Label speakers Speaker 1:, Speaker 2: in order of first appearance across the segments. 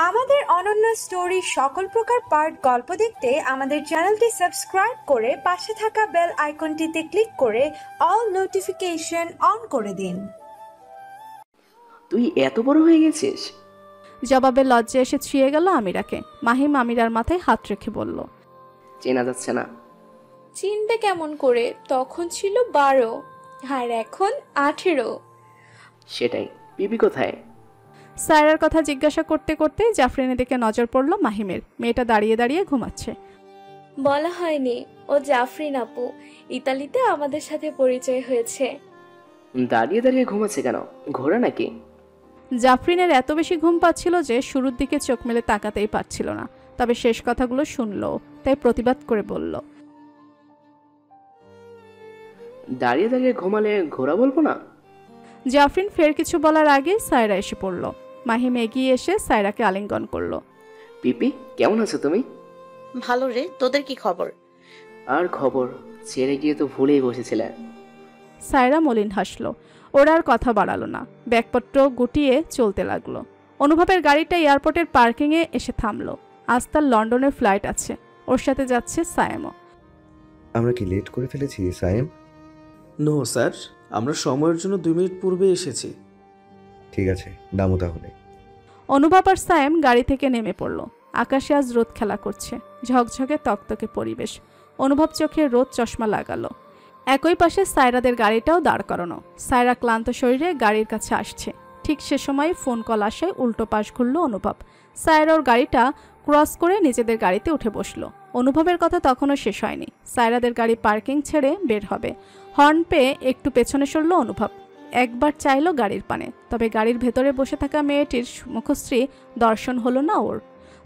Speaker 1: আমাদের অনন্য স্টোরি সকল প্রকার পার্ট গল্প দেখতে আমাদের চ্যানেলটি সাবস্ক্রাইব করে পাশে থাকা বেল আইকনটিতে ক্লিক করে অল নোটিফিকেশন অন করে দিন।
Speaker 2: তুই এত বড় হয়ে গেছিস?
Speaker 3: জবাবে লজ্জা এসে ছুঁয়ে গেল আমিরাকে। মাহিম আমিরার মাথায় হাত রেখে বলল,
Speaker 2: চেনা যাচ্ছে না।
Speaker 4: চিনবে কেমন করে? তখন ছিল 12 আর এখন 18।
Speaker 2: সেটাই। পিপি কোথায়?
Speaker 3: সায়রার কথা জিজ্ঞাসা করতে করতে জাফরিনের দিকে নজর পড়ল মাহিমের। মেয়েটা দাঁড়িয়ে দাঁড়িয়ে ঘুমাচ্ছে।
Speaker 4: বলা হয়নি, ও জাফরিন আপু। ইতালিতে আমাদের সাথে পরিচয় হয়েছে।
Speaker 2: দাঁড়িয়ে দাঁড়িয়ে ঘুমাচ্ছে কেন? ঘোরা নাকি?
Speaker 3: জাফরিনের এত বেশি ঘুম পাচ্ছিল যে শুরুর দিকে চোখ মেলে তাকাতেই পারছিল না। তবে শেষ কথাগুলো শুনলো, তাই প্রতিবাদ করে বলল,
Speaker 2: দাঁড়িয়ে দাঁড়িয়ে ঘুমালে ঘোরা বলবো না?
Speaker 3: জাফরিন ফের কিছু বলার আগে সায়রা এসে পড়ল। মাহিম এগিয়ে এসে সায়রাকে আলিঙ্গন করল।
Speaker 2: পিপি, কেমন আছো তুমি?
Speaker 5: ভালো রে, তোদের কি খবর?
Speaker 2: আর খবর, ছেড়ে গিয়ে তো ভুলেই বসেছিলে।
Speaker 3: সায়রা মলিন হাসল। ওরা আর কথা বাড়ালো না, ব্যাগপত্র গুটিয়ে চলতে লাগলো। অনুভবের গাড়িটা এয়ারপোর্টের পার্কিংয়ে এসে থামলো। আজ তার লন্ডনের ফ্লাইট আছে, ওর সাথে যাচ্ছে সায়েমও।
Speaker 6: আমরা কি লেট করে ফেলেছি সায়েম?
Speaker 7: নো স্যার, আমরা সময়ের জন্য 2 মিনিট পূর্বে এসেছি।
Speaker 6: ঠিক আছে, নামো তাহলে।
Speaker 3: অনুভব আর সায়েম গাড়ি থেকে নেমে পড়ল। আকাশে আজ রোদ খেলা করছে, ঝকঝকে তকতকে পরিবেশ। অনুভব চোখে রোদ চশমা লাগালো। একই পাশে সায়রাদের গাড়িটাও দাঁড় করানো। সায়রা ক্লান্ত শরীরে গাড়ির কাছে আসছে। ঠিক সে সময় ফোন কল আসায় উল্টো পাশ ঘুরল অনুভব। সায়রা ওর গাড়িটা ক্রস করে নিজেদের গাড়িতে উঠে বসলো। অনুভবের কথা তখনও শেষ হয়নি। সায়রাদের গাড়ি পার্কিং ছেড়ে বের হবে। হর্ন পেয়ে একটু পেছনে সরল অনুভব। একবার চাইল গাড়ির পানে, তবে গাড়ির ভেতরে বসে থাকা মেয়েটির মুখশ্রী দর্শন হলো না ওর।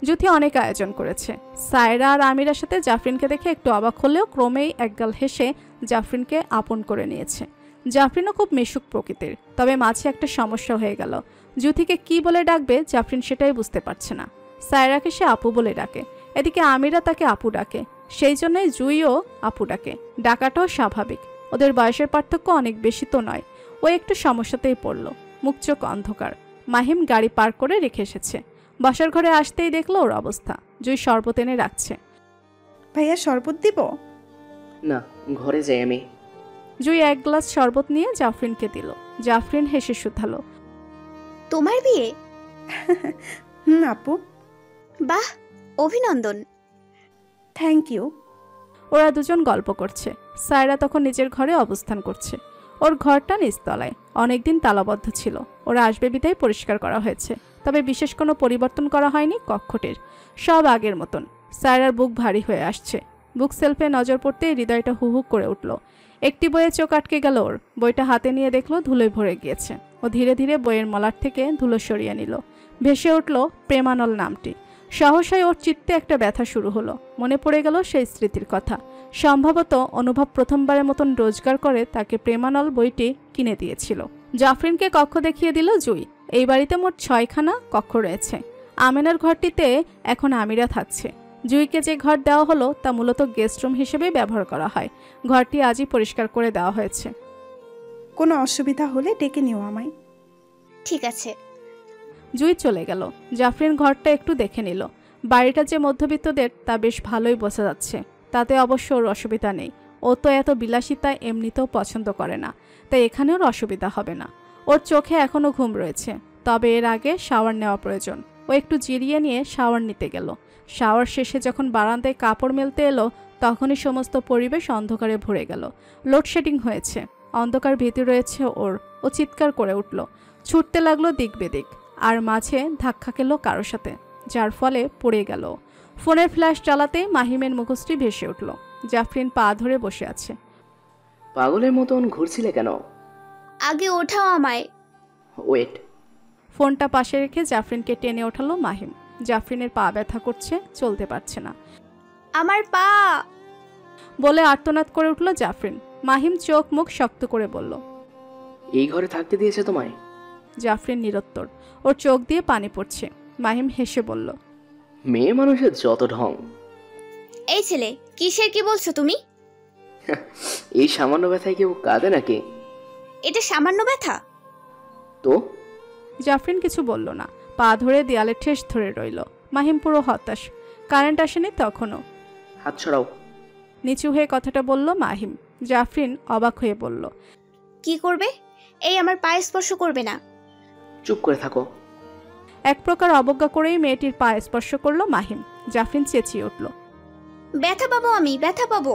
Speaker 3: যুথি অনেক আয়োজন করেছে। সায়রা আর আমিরার সাথে জাফরিনকে দেখে একটু অবাক হলেও ক্রমেই একগাল হেসে জাফরিনকে আপন করে নিয়েছে। জাফরিনও খুব মিশুক প্রকৃতির, তবে মাঝে একটা সমস্যা হয়ে গেল। যুথিকে কি বলে ডাকবে জাফরিন সেটাই বুঝতে পারছে না। সায়রাকে সে আপু বলে ডাকে, এদিকে আমিরা তাকে আপু ডাকে, সেই জন্যই জুইও আপু ডাকে। ডাকাটাও স্বাভাবিক, ওদের বয়সের পার্থক্য অনেক বেশি তো নয়। ও একটু সমস্যাতেই পড়ল। মুখ চোখ অন্ধকার। মাহিম গাড়ি পার্ক করে রেখে এসেছে। বসার ঘরে আসতেই দেখলো ওর অবস্থা। জুই শরবত এনে রাখছে।
Speaker 8: ভাইয়া শরবত দিব?
Speaker 2: না, ঘরে যাই আমি।
Speaker 3: জুই এক গ্লাস শরবত নিয়ে জাফরিনকে দিল। জাফরিন হেসে শুধালো,
Speaker 9: তোমার বিয়ে?
Speaker 8: আপু।
Speaker 9: বাহ, অভিনন্দন।
Speaker 8: Thank you.
Speaker 3: ওরা দুজন গল্প করছে। সায়রা তখন নিজের ঘরে অবস্থান করছে। ওর ঘরটা নিচতলায়, অনেকদিন তালাবদ্ধ ছিল। ওরা আসবে বিদায় পরিষ্কার করা হয়েছে, তবে বিশেষ কোনো পরিবর্তন করা হয়নি কক্ষটির। সব আগের মতন। সায়রার বুক ভারী হয়ে আসছে। বুক সেলফে নজর পড়তে হৃদয়টা হুহুক করে উঠল। একটি বইয়ে চোখ আটকে গেল ওর। বইটা হাতে নিয়ে দেখলো ধুলোয় ভরে গিয়েছে। ও ধীরে ধীরে বইয়ের মলার থেকে ধুলো সরিয়ে নিল। ভেসে উঠল প্রেমানল নামটি। সহসাই ওর চিত্তে একটা ব্যথা শুরু হলো। মনে পড়ে গেল সেই স্মৃতির কথা। সম্ভবত অনুভব প্রথমবারের মতন রোজগার করে তাকে প্রেমানল বইটি কিনে দিয়েছিল। জাফরিনকে কক্ষ দেখিয়ে দিল জুই। এই বাড়িতে মোট 6খানা কক্ষ রয়েছে। আমেনার ঘরটিতে এখন আমিরা থাকছে। জুইকে যে ঘর দেওয়া হলো তা মূলত গেস্ট রুম হিসেবে ব্যবহার করা হয়। ঘরটি আজই পরিষ্কার করে দেওয়া হয়েছে।
Speaker 8: কোনো অসুবিধা হলে ডেকে নিও আমায়।
Speaker 9: ঠিক আছে।
Speaker 3: জুই চলে গেল। জাফরিন ঘরটা একটু দেখে নিল। বাড়িটা যে মধ্যবিত্তদের তা বেশ ভালোই বোঝা যাচ্ছে। তাতে অবশ্য ওর অসুবিধা নেই। ও তো এত বিলাসিতা এমনিতেও পছন্দ করে না, তাই এখানে ওর অসুবিধা হবে না। ওর চোখে এখনও ঘুম রয়েছে, তবে এর আগে শাওয়ার নেওয়া প্রয়োজন। ও একটু জিরিয়ে নিয়ে শাওয়ার নিতে গেল। শাওয়ার শেষে যখন বারান্দায় কাপড় মেলতে এলো, তখনই সমস্ত পরিবেশ অন্ধকারে ভরে গেল। লোডশেডিং হয়েছে, অন্ধকার ভীতি রয়েছে ওর। ও চিৎকার করে উঠল, ছুটতে লাগলো দিক বেদিক, আর মাঝে ধাক্কা খেল কারোর সাথে, যার ফলে পড়ে গেল। ফোনের ফ্ল্যাশ চালাতেই মাহিমের মুখশ্রী ভেসে উঠল। জাফরিন পা ধরে বসে আছে।
Speaker 2: পাগলের মতন ঘুরছিলে কেন?
Speaker 9: আগে ওঠাও আমায়।
Speaker 2: ওয়েট।
Speaker 3: ফোনটা পাশে রেখে জাফরিনকে টেনে ওঠালো মাহিম। জাফরিনের পা ব্যথা করছে, চলতে পারছে না।
Speaker 9: আমার পা
Speaker 3: বলে আর্তনাদ করে উঠল জাফরিন। মাহিম চোখ মুখ শক্ত করে বলল,
Speaker 2: এই ঘরে থাকতে দিয়েছে তোমায়?
Speaker 3: জাফরিন নিরুত্তর। ওর চোখ দিয়ে পানি পড়ছে। মাহিম হেসে বলল,
Speaker 2: মেয়ে মানুষের যত ঢং।
Speaker 9: এই ছেলে, কিসের কি বলছো তুমি?
Speaker 2: এই সামান্য ব্যথায় কেউ কাঁদে নাকি?
Speaker 9: এটা সামান্য ব্যথা?
Speaker 2: তো
Speaker 3: জাফরিন কিছু বলল না, পা ধরে দেয়ালে ঠেস ধরে রইল। মাহিম পুরো হতাশ। কারেন্ট আসেনি তখনও।
Speaker 2: হাত ছড়াও।
Speaker 3: নিচু হয়ে কথাটা বলল মাহিম। জাফরিন অবাক হয়ে বলল,
Speaker 9: কি করবে? এই আমার পায়ে স্পর্শ করবে না।
Speaker 2: চুপ করে থাকো।
Speaker 3: এক প্রকার অবজ্ঞা করেই মেয়েটির পা স্পর্শ করল মাহিম। জাফরিন চেঁচিয়ে উঠল,
Speaker 9: ব্যথা পাবো, আমি ব্যথা পাবো।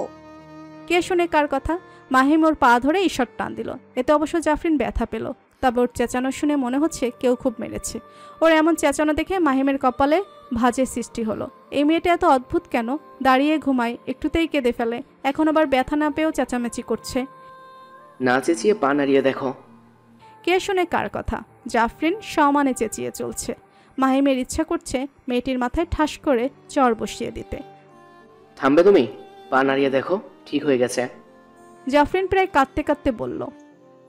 Speaker 3: কে শুনে কার কথা? মাহিম ওর পা ধরে ঈশ্বর টান দিল। এতে অবশ্য জাফরিন ব্যথা পেল, তবে ওর চেঁচানো শুনে মনে হচ্ছে কেউ খুব মেরেছে। ওর এমন চেঁচানো দেখে মাহিমের কপালে ভাঁজের সৃষ্টি হলো। এই মেয়েটা এত অদ্ভুত কেন? দাঁড়িয়ে ঘুমায়, একটুতেই কেঁদে ফেলে, এখন আবার ব্যথা না পেয়েও চেঁচামেচি করছে।
Speaker 2: না চেঁচিয়ে পা নাড়িয়ে দেখো।
Speaker 3: কে শুনে কার কথা? জাফরিন সমানে চেঁচিয়ে চলছে। মাহিমের ইচ্ছা করছে মেয়েটির মাথায় ঠাস করে চড় বসিয়ে দিতে।
Speaker 2: থামবে তুমি? পা নাড়িয়ে দেখো, ঠিক হয়ে গেছে।
Speaker 3: জাফরিন প্রায় কাঁদতে কাঁদতে বলল।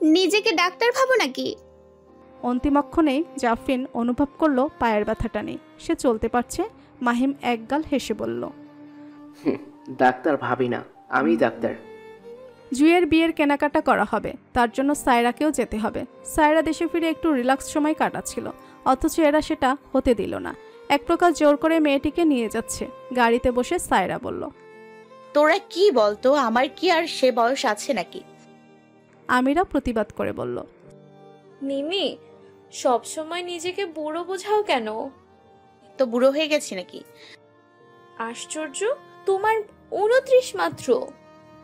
Speaker 9: নিজেকে ডাক্তার ভাবো নাকি?
Speaker 3: অন্তিমক্ষণেই জাফরিন অনুভব করলো পায়ের ব্যথাটা নেই, সে চলতে পারছে। মাহিম একগাল হেসে বলল,
Speaker 2: ডাক্তার ভাবি না, আমি ডাক্তার।
Speaker 3: জুয়ের বিয়ের কেনাকাটা করা হবে, তার জন্য সায়রাকেও যেতে হবে। সায়রা দেশে ফিরে একটু রিল্যাক্স সময় কাটাচ্ছিল, অথচ এরা সেটা হতে দিল না। এক প্রকার জোর করে মেয়েটিকে নিয়ে যাচ্ছে। গাড়িতে বসে সায়রা বলল,
Speaker 5: তোরা কি বলতো, আমার কি আর সে বয়স আছে নাকি?
Speaker 3: আমিরা প্রতিবাদ করে বলল,
Speaker 4: মিমি, সবসময় নিজেকে বুড়ো বোঝাও কেন?
Speaker 5: তো বুড়ো হয়ে গেছি নাকি?
Speaker 4: আশ্চর্য, তোমার 29 মাত্র।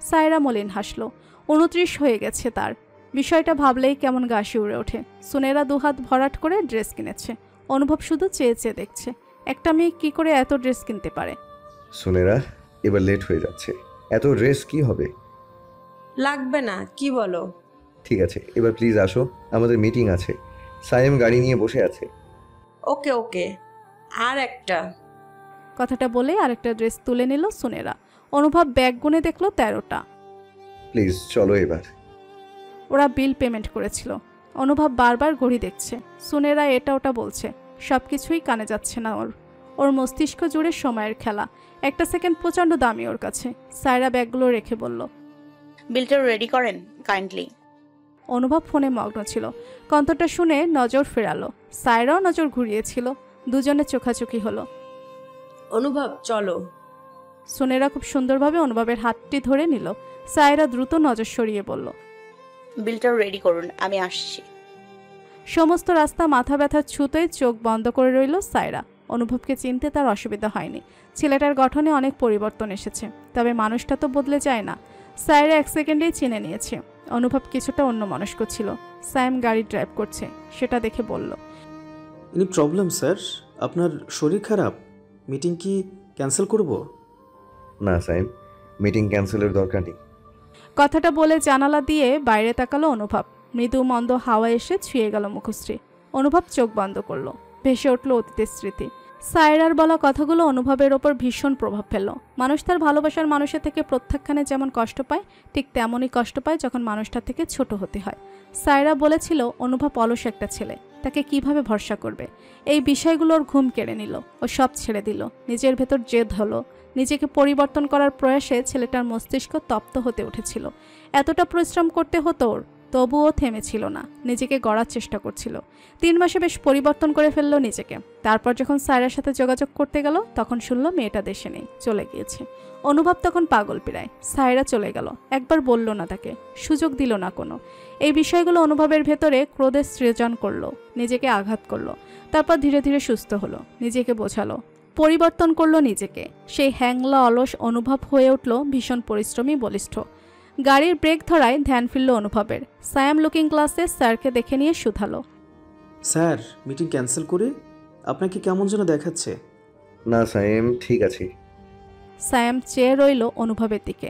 Speaker 3: সায়রা মলিন হাসল। 29 হয়ে গেছে তার। বিষয়টা ভাবলেই কেমন গা শিউরে ওঠে। সুনেরা দুহাত ভরাট করে ড্রেস কিনেছে। অনুভব শুধু চেয়ে চেয়ে দেখছে, একটা মেয়ে কি করে এত ড্রেস কিনতে পারে।
Speaker 6: সুনেরা, এবার লেট হয়ে যাচ্ছে, এত ড্রেস কি হবে?
Speaker 10: লাগবে না, কি বলো?
Speaker 6: ঠিক আছে, এবার প্লিজ আসো, আমাদের মিটিং আছে। সায়েম গাড়ি নিয়ে বসে আছে।
Speaker 10: ওকে ওকে, আর একটা।
Speaker 3: কথাটা বলে আরেকটা ড্রেস তুলে নিল সুনেরা। অনুভব ব্যাগ গুনে দেখলো 13টা।
Speaker 6: প্লিজ চলো এবার।
Speaker 3: ওরা বিল পেমেন্ট করেছিল। অনুভব বারবার ঘড়ি দেখছে। সুনেরা এটা ওটা বলছে, সবকিছুই কানে যাচ্ছে না ওর মস্তিষ্ক জুড়ে সময়ের খেলা। একটা সেকেন্ড প্রচণ্ড দামি ওর কাছে। সায়রা ব্যাগগুলো রেখে বলল,
Speaker 5: বিলটা রেডি করেন কাইন্ডলি।
Speaker 3: অনুভব ফোনে মগ্ন ছিল। কণ্ঠটা শুনে নজর ফেরালো। সায়রাও নজর ঘুরিয়েছিল। দুজনে চোখাচোখি হলো।
Speaker 10: অনুভব চলো।
Speaker 3: সুনেরা খুব সুন্দরভাবে অনুভবের হাতটি ধরে নিল। সায়রা দ্রুত নজর সরিয়ে বলল,
Speaker 5: বিলটা রেডি করুন, আমি আসছি।
Speaker 3: সমস্ত রাস্তা মাথা ব্যথার ছুতোয় চোখ বন্ধ করে রইল সায়রা। অনুভবকে চিনতে তার অসুবিধা হয়নি। ছেলেটার গঠনে অনেক পরিবর্তন এসেছে, তবে মানুষটা তো বদলে যায় না। সায়রা 1 সেকেন্ডেই চিনে নিয়েছে। অনুভব কিছুটা অন্যমনস্ক ছিল। সায়েম গাড়ি ড্রাইভ করছে, সেটা দেখে বলল,
Speaker 7: এনি প্রবলেম স্যার? আপনার শরীর খারাপ? মিটিং কি ক্যান্সেল করব?
Speaker 6: না সায়েম, মিটিং ক্যান্সেলের দরকার নেই।
Speaker 3: কথাটা বলে জানালা দিয়ে বাইরে তাকালো অনুভব। মৃদু মন্দ হাওয়া এসে ছুঁয়ে গেল মুখশ্রী। অনুভব চোখ বন্ধ করলো। ভেসে উঠল অতীতের স্মৃতি। সায়রার বলা কথাগুলো অনুভবের ওপর ভীষণ প্রভাব ফেলল। মানুষ তার ভালোবাসার মানুষের থেকে প্রত্যাখ্যানে যেমন কষ্ট পায়, ঠিক তেমনই কষ্ট পায় যখন মানুষটার থেকে ছোট হতে হয়। সায়রা বলেছিল অনুভব অলস একটা ছেলে, তাকে কিভাবে ভরসা করবে। এই বিষয়গুলোর ঘুম কেড়ে নিল। ও সব ছেড়ে দিল। নিজের ভেতর জেদ হলো। নিজেকে পরিবর্তন করার প্রয়াসে ছেলেটার মস্তিষ্ক তপ্ত হতে উঠেছিল। এতটা পরিশ্রম করতে হতো ওর, তবুও থেমেছিল না। নিজেকে গড়ার চেষ্টা করছিল। 3 মাসে বেশ পরিবর্তন করে ফেললো নিজেকে। তারপর যখন সায়রার সাথে যোগাযোগ করতে গেল, তখন শুনলো মেয়েটা দেশে নেই, চলে গিয়েছে। অনুভব তখন পাগল পিরায়। সায়রা চলে গেল, একবার বলল না তাকে, সুযোগ দিল না কোনো। এই বিষয়গুলো অনুভবের ভেতরে ক্রোধের সৃজন করলো, নিজেকে আঘাত করলো। তারপর ধীরে ধীরে সুস্থ হলো, নিজেকে বোঝালো, পরিবর্তন করলো নিজেকে। সেই হ্যাংলা অলস অনুভব হয়ে উঠল ভীষণ পরিশ্রমী, বলিষ্ঠ। গাড়ির ব্রেক ধরায় ধ্যান ফিরল অনুভবের। সায়াম লুকিং গ্লাসে স্যারকে দেখে নিয়ে শুধালো,
Speaker 7: স্যার মিটিং ক্যান্সেল করে আপনাকে কেমন যেন দেখাচ্ছে।
Speaker 6: না সায়েম, ঠিক আছে।
Speaker 3: সায়াম চেয়ে রইল অনুভবের দিকে।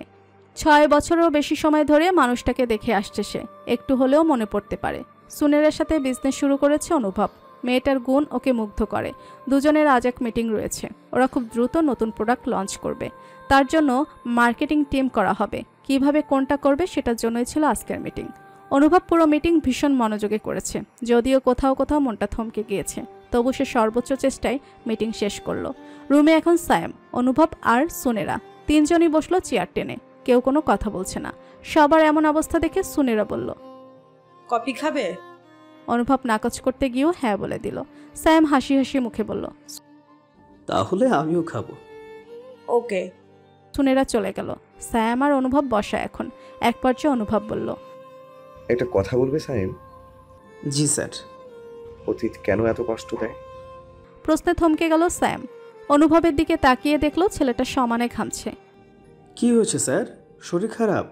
Speaker 3: 6 বছরেরও বেশি সময় ধরে মানুষটাকে দেখে আসছে সে। একটু হলেও মনে পড়তে পারে। সুনেরের সাথে বিজনেস শুরু করেছে অনুভব। মেয়েটার গুণ ওকে মুগ্ধ করে। দুজনের আজ এক মিটিং রয়েছে। ওরা খুব দ্রুত নতুন প্রোডাক্ট লঞ্চ করবে। তার জন্য মার্কেটিং টিম করা হবে। কিভাবে কোনটা করবে সেটার জন্যই ছিল আজকের মিটিং। অনুভব পুরো মিটিং ভীষণ মনোযোগে করেছে। যদিও কোথাও কোথাও মনটা থমকে গিয়েছে, তবু সে সর্বোচ্চ চেষ্টায় মিটিং শেষ করলো। রুমে এখন সায়েম, অনুভব আর সুনেরা 3 জনই বসলো চেয়ার টেনে। কেউ কোনো কথা বলছে না। সবার এমন অবস্থা দেখে সুনেরা বলল,
Speaker 10: কফি খাবে?
Speaker 3: অনুভব নাকচ করতে গিয়েও হ্যাঁ বলে দিল। সায়েম হাসি হাসি মুখে বলল,
Speaker 7: তাহলে আমিও খাবো।
Speaker 10: ওকে।
Speaker 3: সুনেরা চলে গেল। সায়েম আর অনুভব বসা এখন। এক পর্যায়ে অনুভব বলল,
Speaker 6: একটা কথা বলবে সাইম?
Speaker 7: জি স্যার।
Speaker 6: অতীত কেন এত কষ্ট দেয়?
Speaker 3: প্রশ্নে থমকে গেল সায়েম। অনুভবের দিকে তাকিয়ে দেখলো ছেলেটা সমানে ঘামছে।
Speaker 7: কি হয়েছে স্যার, শরীর খারাপ?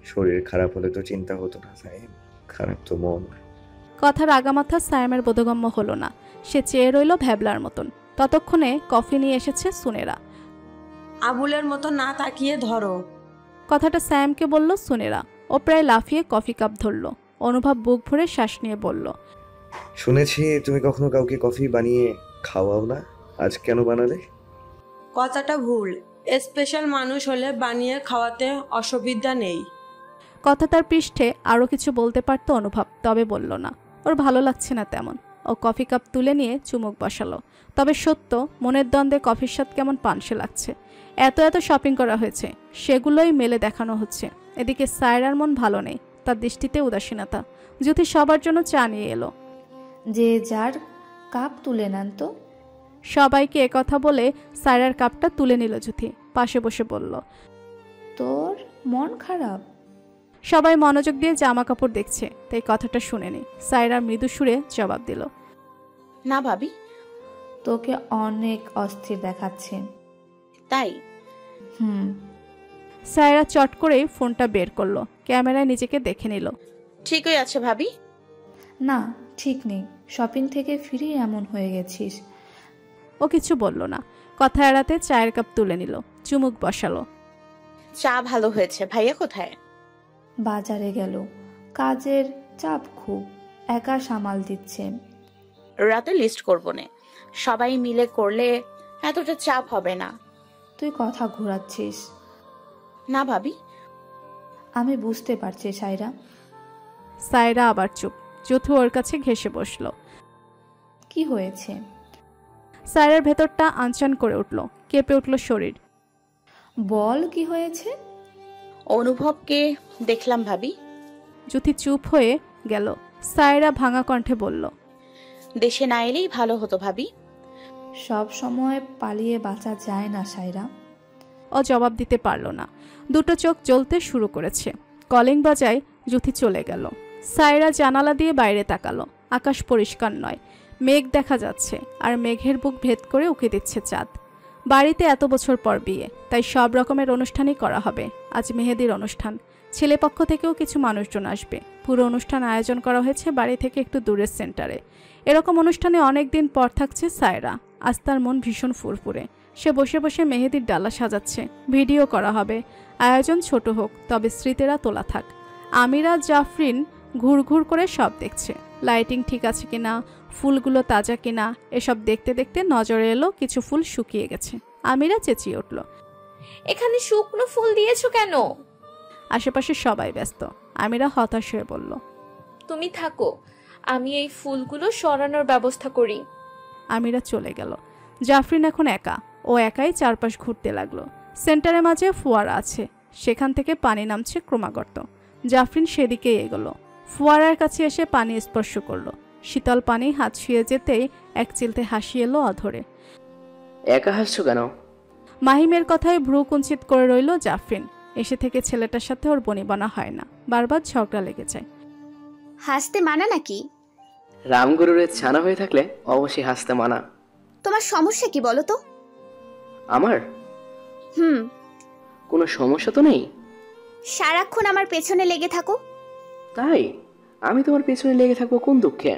Speaker 6: শরীর খারাপ হলে তো চিন্তা হতো না সাইম, খারাপ তো মন।
Speaker 3: কথার আগামাথা সায়েমের বোধগম্য হলো না। সে চেয়ে রইল ভ্যাবলার মতন। ততক্ষণে কফি নিয়ে এসেছে সুনেরা।
Speaker 10: আবুলের মতো না তাকিয়ে ধরো।
Speaker 3: কথাটা সায়েমকে বলল সুনেরা। ও প্রায় লাফিয়ে কফি কাপ ধরল। অনুভব বুক ভরে শ্বাস নিয়ে বলল,
Speaker 6: শুনেছি তুমি কখনো কাউকে কফি বানিয়ে খাওয়াও না, আজ কেন বানালে?
Speaker 10: কথাটা ভুল। স্পেশাল মানুষ হলে বানিয়ে খাওয়াতে অসুবিধা নেই।
Speaker 3: কথা তার পৃষ্ঠে আরও কিছু বলতে পারত অনুভব, তবে বলল না। ওর ভালো লাগছে না তেমন। ও কফি কাপ তুলে নিয়ে চুমুক বসালো। তবে সত্য, মনের দ্বন্দ্বে কফির স্বাদ কেমন পানসে লাগছে। এত এত শপিং করা হয়েছে, সেগুলোই মেলে দেখানো হচ্ছে। এদিকে সায়রার মন ভালো নেই, তার দৃষ্টিতে উদাসীনতা। জ্যোতি সবার জন্য চা নিয়ে এলো।
Speaker 11: যে যার কাপ তুলে নেন তো।
Speaker 3: সবাইকে একথা বলে সায়রার কাপটা তুলে নিল জ্যোতি। পাশে বসে বলল,
Speaker 11: তোর মন খারাপ?
Speaker 3: সবাই মনোযোগ দিয়ে জামা কাপড় দেখছে, তাই কথাটা শুনেনি। সায়রা মৃদু সুরে জবাব দিল,
Speaker 5: না ভাবি।
Speaker 11: তোকে অনেক অস্থির দেখাচ্ছে।
Speaker 5: তাই?
Speaker 3: সায়রা চট করেই ফোনটা বের করলো, ক্যামেরায় নিজেকে দেখে নিল।
Speaker 5: ঠিকই আছে ভাবি।
Speaker 11: না, ঠিক নেই। শপিং থেকে ফিরে এমন হয়ে গেছিস।
Speaker 3: ও কিছু বলল না। কথা এড়াতে চায়ের কাপ তুলে নিল, চুমুক বসালো।
Speaker 5: চা ভালো হয়েছে। ভাইয়া কোথায়?
Speaker 11: বাজারে গেল। কাজের চাপ খুব, একা সামাল দিচ্ছে।
Speaker 5: রাতে লিস্ট করবো না, সবাই মিলে করলে এতটা চাপ হবে না।
Speaker 11: তুই কথা ঘোরাচ্ছিস।
Speaker 5: না ভাবি।
Speaker 11: আমি বুঝতে পারছি সায়রা।
Speaker 3: সায়রা আবার চুপ। যথু ওর কাছে ঘেঁষে বসলো।
Speaker 11: কি হয়েছে?
Speaker 3: সায়রার ভেতরটা আনচান করে উঠল, কেঁপে উঠল শরীর।
Speaker 11: বল কি হয়েছে?
Speaker 5: অনুভবকে দেখলাম ভাবি।
Speaker 3: যুথি চুপ হয়ে গেল। সায়রা ভাঙা কণ্ঠে বলল,
Speaker 5: দেশে না এলেই ভালো হতো ভাবি।
Speaker 11: সব সময় পালিয়ে বাঁচা যায় না সায়রা।
Speaker 3: ও জবাব দিতে পারল না। দুটো চোখ জ্বলতে শুরু করেছে। কলিং বাজায় যুথি চলে গেল। সায়রা জানালা দিয়ে বাইরে তাকালো। আকাশ পরিষ্কার নয়, মেঘ দেখা যাচ্ছে, আর মেঘের বুক ভেদ করে উঁকি দিচ্ছে চাঁদ। বাড়িতে এত বছর পর বিয়ে, তাই সব রকমের অনুষ্ঠানই করা হবে। আজ মেহেদির অনুষ্ঠান, ছেলেপক্ষ থেকেও কিছু মানুষজন আসবে। পুরো অনুষ্ঠান আয়োজন করা হয়েছে বাড়ি থেকে একটু দূরের সেন্টারে। এরকম অনুষ্ঠানে অনেক দিন পর থাকছে সায়রা। আজ তার মন ভীষণ ফুরফুরে। সে বসে বসে মেহেদির ডালা সাজাচ্ছে। ভিডিও করা হবে। আয়োজন ছোট হোক, তবে স্মৃতিরা তোলা থাক। আমিরা জাফরিন ঘুরঘুর করে সব দেখছে, লাইটিং ঠিক আছে কিনা, ফুলগুলো তাজা কিনা। এসব দেখতে দেখতে নজরে এলো কিছু ফুল শুকিয়ে গেছে। আমিরা চেঁচিয়ে উঠল,
Speaker 4: এখানে শুকনো ফুল দিয়েছো কেন?
Speaker 3: আশেপাশে সবাই ব্যস্ত। আমিরা হতাশ হয়ে বলল,
Speaker 4: তুমি থাকো, আমি এই ফুলগুলো সরানোর ব্যবস্থা করি।
Speaker 3: আমিরা চলে গেল। জাফরিন এখন একা। ও একাই চারপাশ ঘুরতে লাগলো। সেন্টারের মাঝে ফোয়ারা আছে, সেখান থেকে পানি নামছে ক্রমাগত। জাফরিন সেদিকে এগোলো। ফোয়ারার কাছে এসে পানি স্পর্শ করলো। শীতল পানি হাত ছুঁয়ে যেতেই এক চিলতে হাসি এলো অধরে।
Speaker 2: একা হাসছো কেন?
Speaker 3: মাহিমের কথায় ভ্রু কুঞ্চিত করে রইল জাফরিন। এসে থেকে ছেলেটার সাথে ওর বনিবনা হয় না, বারবার ঝগড়া লেগে যায়।
Speaker 9: হাসতে মানা নাকি?
Speaker 2: রামগরুরের ছানা হয়ে থাকলে অবশ্যই হাসতে মানা।
Speaker 9: তোমার সমস্যা কি বলো তো?
Speaker 2: আমার কোনো সমস্যা তো নেই।
Speaker 9: সারাক্ষণ আমার পেছনে লেগে থাকো।
Speaker 2: তাই? আমি তোমার পেছনে লেগে থাকবো কোন দুঃখে?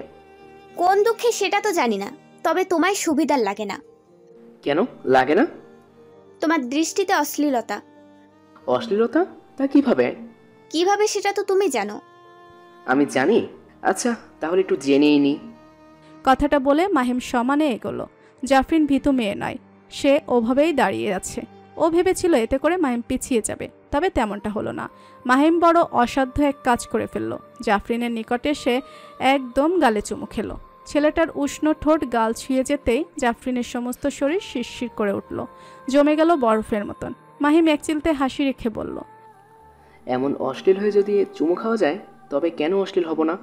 Speaker 9: কোন দুঃখে সেটা তো জানি না, তবে তোমায় সুবিধার লাগে না।
Speaker 2: কেন লাগে না?
Speaker 9: তোমার দৃষ্টিতে অশ্লীলতা।
Speaker 2: অশ্লীলতা? তা কিভাবে?
Speaker 9: কিভাবে সেটা তো তুমি জানো।
Speaker 2: আমি জানি? আচ্ছা, তাহলে একটু জেনেই নি।
Speaker 3: কথাটা বলে মাহিম সমানে এগোলো। জাফরিন ভীতু মেয়ে নয়, সে ওভাবেই দাঁড়িয়ে আছে। ও ভেবেছিল এতে করে মাহিম পিছিয়ে যাবে, তবে তেমনটা হলো না। মাহিম বড় অসাধ্য এক কাজ করে ফেলল। জাফরিনের নিকটে সে একদম গালে চুমু খেলো। ছেলেটার উষ্ণ ঠোঁট গাল ছুঁয়ে যেতেই জাফরিনের সমস্ত শরীর শিরশির করে উঠল, জমে গেল বরফের মতন। মাহিম একচিলতে হাসি রেখে বলল,
Speaker 2: এমন অশ্লীল হয়ে যদি চুমু খাওয়া যায়, তবে কেন অশ্লীল হব না?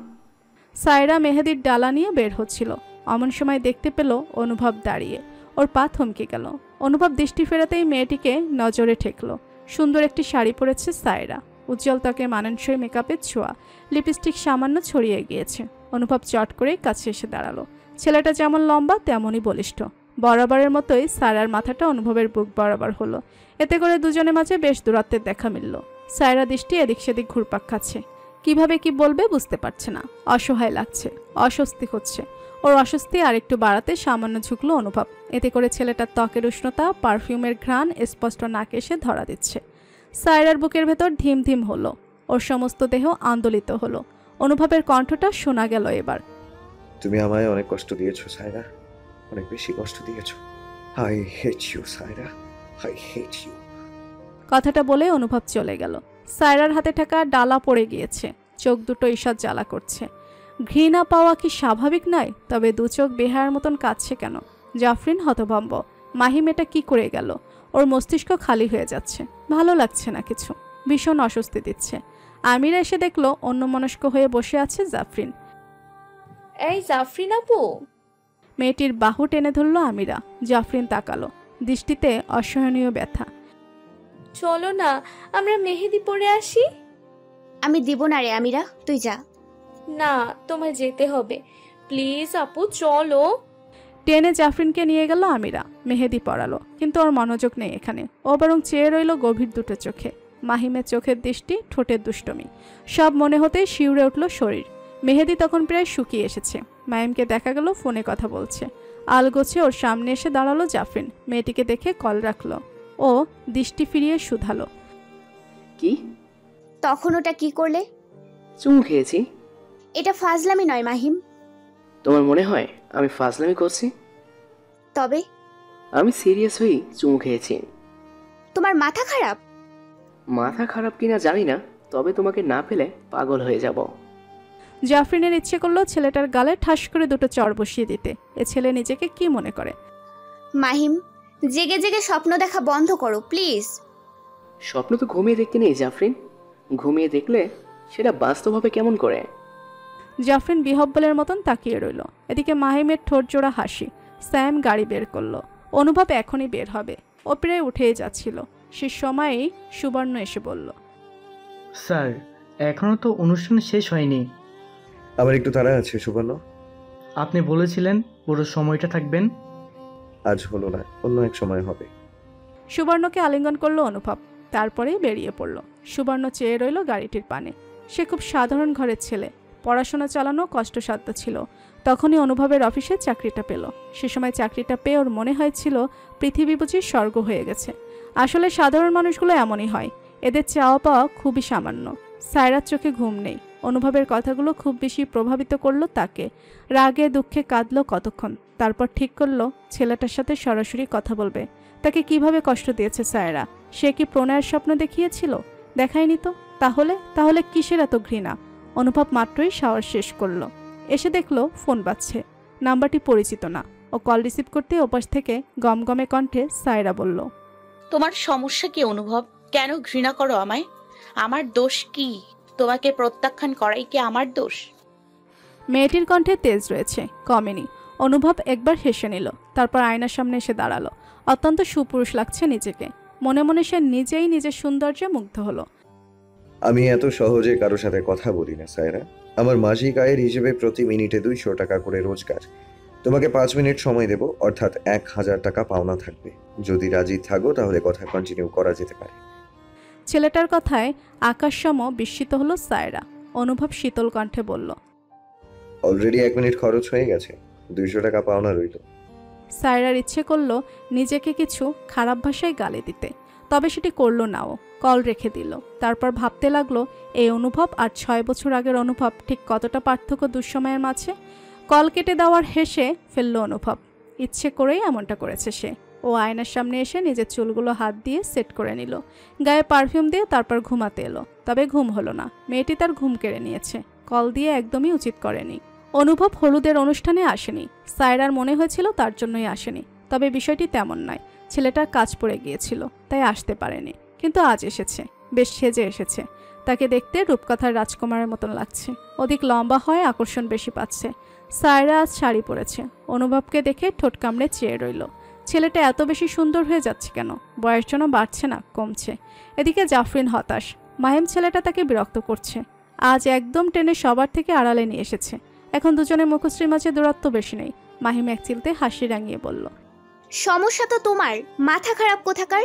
Speaker 3: সায়রা মেহেদির ডালা নিয়ে বের হচ্ছিল। অমন সময় দেখতে পেল অনুভব দাঁড়িয়ে। ওর পা থমকে গেল। অনুভব দৃষ্টি ফেরাতেই মেয়েটিকে নজরে ঠেকল। সুন্দর একটি শাড়ি পরেছে সায়রা, উজ্জ্বল ত্বকে মানানসই মেকআপের ছোঁয়া, লিপস্টিক সামান্য ছড়িয়ে গিয়েছে। অনুভব চট করেই কাছে এসে দাঁড়ালো। ছেলেটা যেমন লম্বা তেমনই বলিষ্ঠ। বরাবরের মতোই সায়রার মাথাটা অনুভবের বুক বরাবর হলো। এতে করে দুজনের মাঝে বেশ দূরত্বের দেখা মিলল। সায়রা দৃষ্টি এদিক সেদিক ঘুরপাক খাচ্ছে। কিভাবে কি বলবে বুঝতে পারছে না। অসহায় লাগছে, অস্বস্তি হচ্ছে। ওর অস্বস্তি আরেকটু বাড়াতে সামান্য ঝুঁকলো অনুভব। এতে করে ছেলেটার ত্বকের উষ্ণতা, পারফিউমের ঘ্রাণ স্পষ্ট নাকে এসে ধরা দিচ্ছে। সায়রার বুকের ভেতর ধিম ধিম হলো। ওর সমস্ত দেহ আন্দোলিত হলো। অনুভবের কণ্ঠটা শোনা গেল এবার।
Speaker 6: তুমি আমায় অনেক কষ্ট দিয়েছো সায়রা, অনেক বেশি কষ্ট দিয়েছো। I hate you Saira, I hate you.
Speaker 3: কথাটা বলে অনুভব চলে গেল। সায়রার হাতে থাকা ডালা পড়ে গিয়েছে। চোখ দুটো ঈষৎ জ্বালা করছে। ঘৃণা পাওয়া কি স্বাভাবিক নয়? তবে দু চোখ বেহায়ার মতন কাঁদছে কেন? জাফরিন হতভম্ব। মাহিম এটা কি করে গেল? ওর মস্তিষ্ক খালি হয়ে যাচ্ছে। ভালো লাগছে না কিছু, ভীষণ অস্বস্তি দিচ্ছে। আমিরা এসে দেখলো অন্যমনস্ক হয়ে বসে আছে জাফরিন।
Speaker 4: এই জাফরিন আপু।
Speaker 3: মেয়েটির বাহু টেনে ধরল আমিরা। জাফরিন তাকালো, দৃষ্টিতে অসহনীয় ব্যথা।
Speaker 4: চলো না আমরা মেহেদি পরে আসি।
Speaker 9: আমি দিব না রে আমিরা, তুই যা।
Speaker 4: না, তোমায় যেতে হবে, প্লিজ আপু চলো।
Speaker 3: টেনে জাফরিনকে নিয়ে গেল আমিরা। মেহেদি পরালো, কিন্তু ওর মনোযোগ নেই এখানে। ও বরং চেয়ে রইল গভীর দুটো চোখে। মাহিমের চোখের দৃষ্টি, ঠোঁটের দুষ্টমি, সব মনে হতেই শিউরে উঠল শরীর। মেহেদি তখন প্রায় শুকিয়ে এসেছে। মাহিমকে দেখা গেল ফোনে কথা বলছে। আলগোছে ওর সামনে এসে দাঁড়ালো জাফরিন। মেয়েটিকে দেখে কল রাখলো। ও দৃষ্টি ফিরিয়ে শুধালো।
Speaker 2: কি?
Speaker 9: তখন ওটা কি করলে?
Speaker 2: চুমু খেয়েছি।
Speaker 9: এটা ফাজলামি নয় মাহিম।
Speaker 2: তোমার মনে হয় আমি ফাজলামি করছি?
Speaker 9: তবে
Speaker 2: আমি সিরিয়াস হই চুমু খেয়েছি।
Speaker 9: তোমার মাথা খারাপ?
Speaker 2: মাথা খারাপ কিনা জানি না, তবে তোমাকে না পেলে পাগল হয়ে যাব।
Speaker 3: জাফরিনের ইচ্ছে করলো ছেলেটার গালে ঠাস করে দুটো চড় বসিয়ে দিতে। এ ছেলে নিজেকে কি মনে করে?
Speaker 9: মাহিম, জেগে জেগে স্বপ্ন দেখা বন্ধ করো প্লিজ।
Speaker 2: স্বপ্ন তো ঘুমিয়ে দেখতে নেই জাফরিন। ঘুমিয়ে দেখলে সেটা বাস্তব হবে কেমন করে?
Speaker 3: জাফরিন বিহব্বলের মতন তাকিয়ে রইল। এদিকে মাহিমের ঠোঁট জোড়া হাসি। স্যাম গাড়ি বের করলো। অনুভব এখনই বের হবে। ও প্রায় উঠেই যাচ্ছিল। সে সময়েই সুবর্ণ এসে বলল,
Speaker 12: স্যার এখনো তো অনুষ্ঠান শেষ হয়নি।
Speaker 6: আমার একটু তাড়া আছে সুবর্ণ।
Speaker 12: আপনি বলেছিলেন পুরো সময়টা থাকবেন।
Speaker 6: আজ হলো না, অন্য এক সময় হবে।
Speaker 3: সুবর্ণকে আলিঙ্গন করলো অনুভব। তারপরেই বেরিয়ে পড়ল। সুবর্ণ চেয়ে রইল গাড়িটির পানে। সে খুব সাধারণ ঘরের ছেলে। পড়াশোনা চালানো কষ্টসাধ্য ছিল। তখনই অনুভবের অফিসে চাকরিটা পেল। সে সময় চাকরিটা পেয়ে ওর মনে হয়েছিল পৃথিবী বুঝি স্বর্গ হয়ে গেছে। আসলে সাধারণ মানুষগুলো এমনই হয়। এদের চাওয়া পাওয়া খুবই সামান্য। সায়রার চোখে ঘুম নেই। অনুভবের কথাগুলো খুব বেশি প্রভাবিত করলো তাকে। রাগে দুঃখে কাঁদলো কতক্ষণ। তারপর ঠিক করলো ছেলেটার সাথে সরাসরি কথা বলবে। তাকে কিভাবে কষ্ট দিয়েছে সায়রা? সে কি প্রণয়ের স্বপ্ন দেখিয়েছিল? দেখায়নি তো। তাহলে কিসের এত ঘৃণা? অনুভব মাত্রই শাওয়ার শেষ করলো। এসে দেখলো ফোন বাজছে। নাম্বারটি পরিচিত না। ও কল রিসিভ করতে ওপাশ থেকে গমগমে কণ্ঠে সায়রা বলল,
Speaker 5: তোমার সমস্যা কি অনুভব? কেন ঘৃণা করো আমায়? আমার দোষ কি? তোমাকে প্রত্যাখ্যান করাই কি আমার দোষ?
Speaker 3: মেয়েটির কণ্ঠে তেজ রয়েছে, কমেনি। অনুভব একবার হেসে নিল। তারপর আয়নার সামনে এসে দাঁড়ালো। অত্যন্ত সুপুরুষ লাগছে নিজেকে। মনে মনে সে নিজেই নিজের সৌন্দর্যে মুগ্ধ হলো।
Speaker 6: আমি এত সহজে কারোর সাথে কথা বলি না সায়রা। আমার মাসিক আয়ের হিসেবে প্রতি মিনিটে 200 টাকা করে রোজগার। তোমাকে 5 মিনিট সময় দেব, অর্থাৎ 1000 টাকা পাওনা থাকবে। যদি রাজি থাকো তাহলে কথা কন্টিনিউ করা যেতে পারে।
Speaker 3: ছেলেটার কথায় আকাশসম বিস্মিত হলো সায়রা। অনুভব শীতল কণ্ঠে বলল,
Speaker 6: অলরেডি 1 মিনিট খরচ হয়ে গেছে, 200 টাকা পাওনা রইল।
Speaker 3: সায়রার ইচ্ছে করলো নিজেকে কিছু খারাপ ভাষায় গালি দিতে, তবে সেটি করলো নাও। কল রেখে দিল। তারপর ভাবতে লাগলো এই অনুভব আর 6 বছর আগের অনুভব ঠিক কতটা পার্থক্য দুঃসময়ের মাঝে। কল কেটে দেওয়ার হেসে ফেললো অনুভব। ইচ্ছে করেই এমনটা করেছে সে। ও আয়নার সামনে এসে নিজের চুলগুলো হাত দিয়ে সেট করে নিল। গায়ে পারফিউম দিয়ে তারপর ঘুমাতে এলো। তবে ঘুম হলো না। মেয়েটি তার ঘুম কেড়ে নিয়েছে। কল দিয়ে একদমই উচিত করেনি। অনুভব হলুদের অনুষ্ঠানে আসেনি। সায়রার মনে হয়েছিল তার জন্যই আসেনি। তবে বিষয়টি তেমন নয়। ছেলেটার কাজ পড়ে গিয়েছিল, তাই আসতে পারেনি। কিন্তু আজ এসেছে। বেশ সেজে এসেছে। তাকে দেখতে রূপকথার রাজকুমারের মতন লাগছে। অধিক লম্বা হয় আকর্ষণ বেশি পাচ্ছে। সায়রা আজ শাড়ি পরেছে। অনুভবকে দেখে ঠোঁট কামড়ে চেয়ে রইল। ছেলেটা এত বেশি সুন্দর হয়ে যাচ্ছে কেন? বয়স যেন বাড়ছে না, কমছে। এদিকে জাফরিন হতাশ। মাহিম ছেলেটা তাকে বিরক্ত করছে। আজ একদম টেনে সবার থেকে আড়ালে নিয়ে এসেছে। এখন দুজনের মুখশ্রীর মাঝে দূরত্ব বেশি নেই। মাহিম এক চিলতে হাসি রাঙিয়ে বলল,
Speaker 9: সমস্যা তো তোমার, মাথা খারাপ কোথাকার।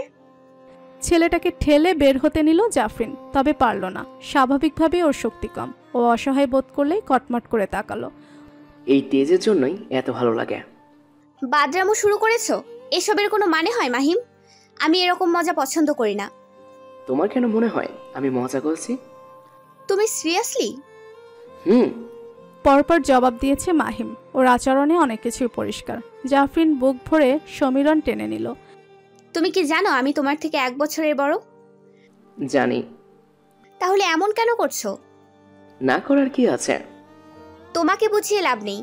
Speaker 3: ছেলেটাকে ঠেলে বের হতে নিল জাফরিন, তবে পারল না। স্বাভাবিকভাবেই ওর শক্তি কম। ও অসহায় বোধ করলেই কটমট করে তাকালো।
Speaker 2: এই তেজের জন্যই এত ভালো লাগে।
Speaker 9: বাদরামো শুরু করেছো? এসবের কোনো মানে হয় মাহিম? আমি এরকম মজা পছন্দ করি না।
Speaker 2: তোমার কেন মনে হয় আমি মজা করছি?
Speaker 9: তুমি সিরিয়াসলি?
Speaker 3: পরপর জবাব দিয়েছে মাহিম। ওর আচরণে অনেক কিছুই পরিষ্কার। জাফরিন বুক ভরে সমীরণ টেনে নিল।
Speaker 9: তুমি কি জানো আমি তোমার থেকে 1 বছরের বড়?
Speaker 2: জানি।
Speaker 9: তাহলে এমন কেন করছো?
Speaker 2: না করার কি আছে?
Speaker 9: তোমাকে বুঝিয়ে লাভ নেই।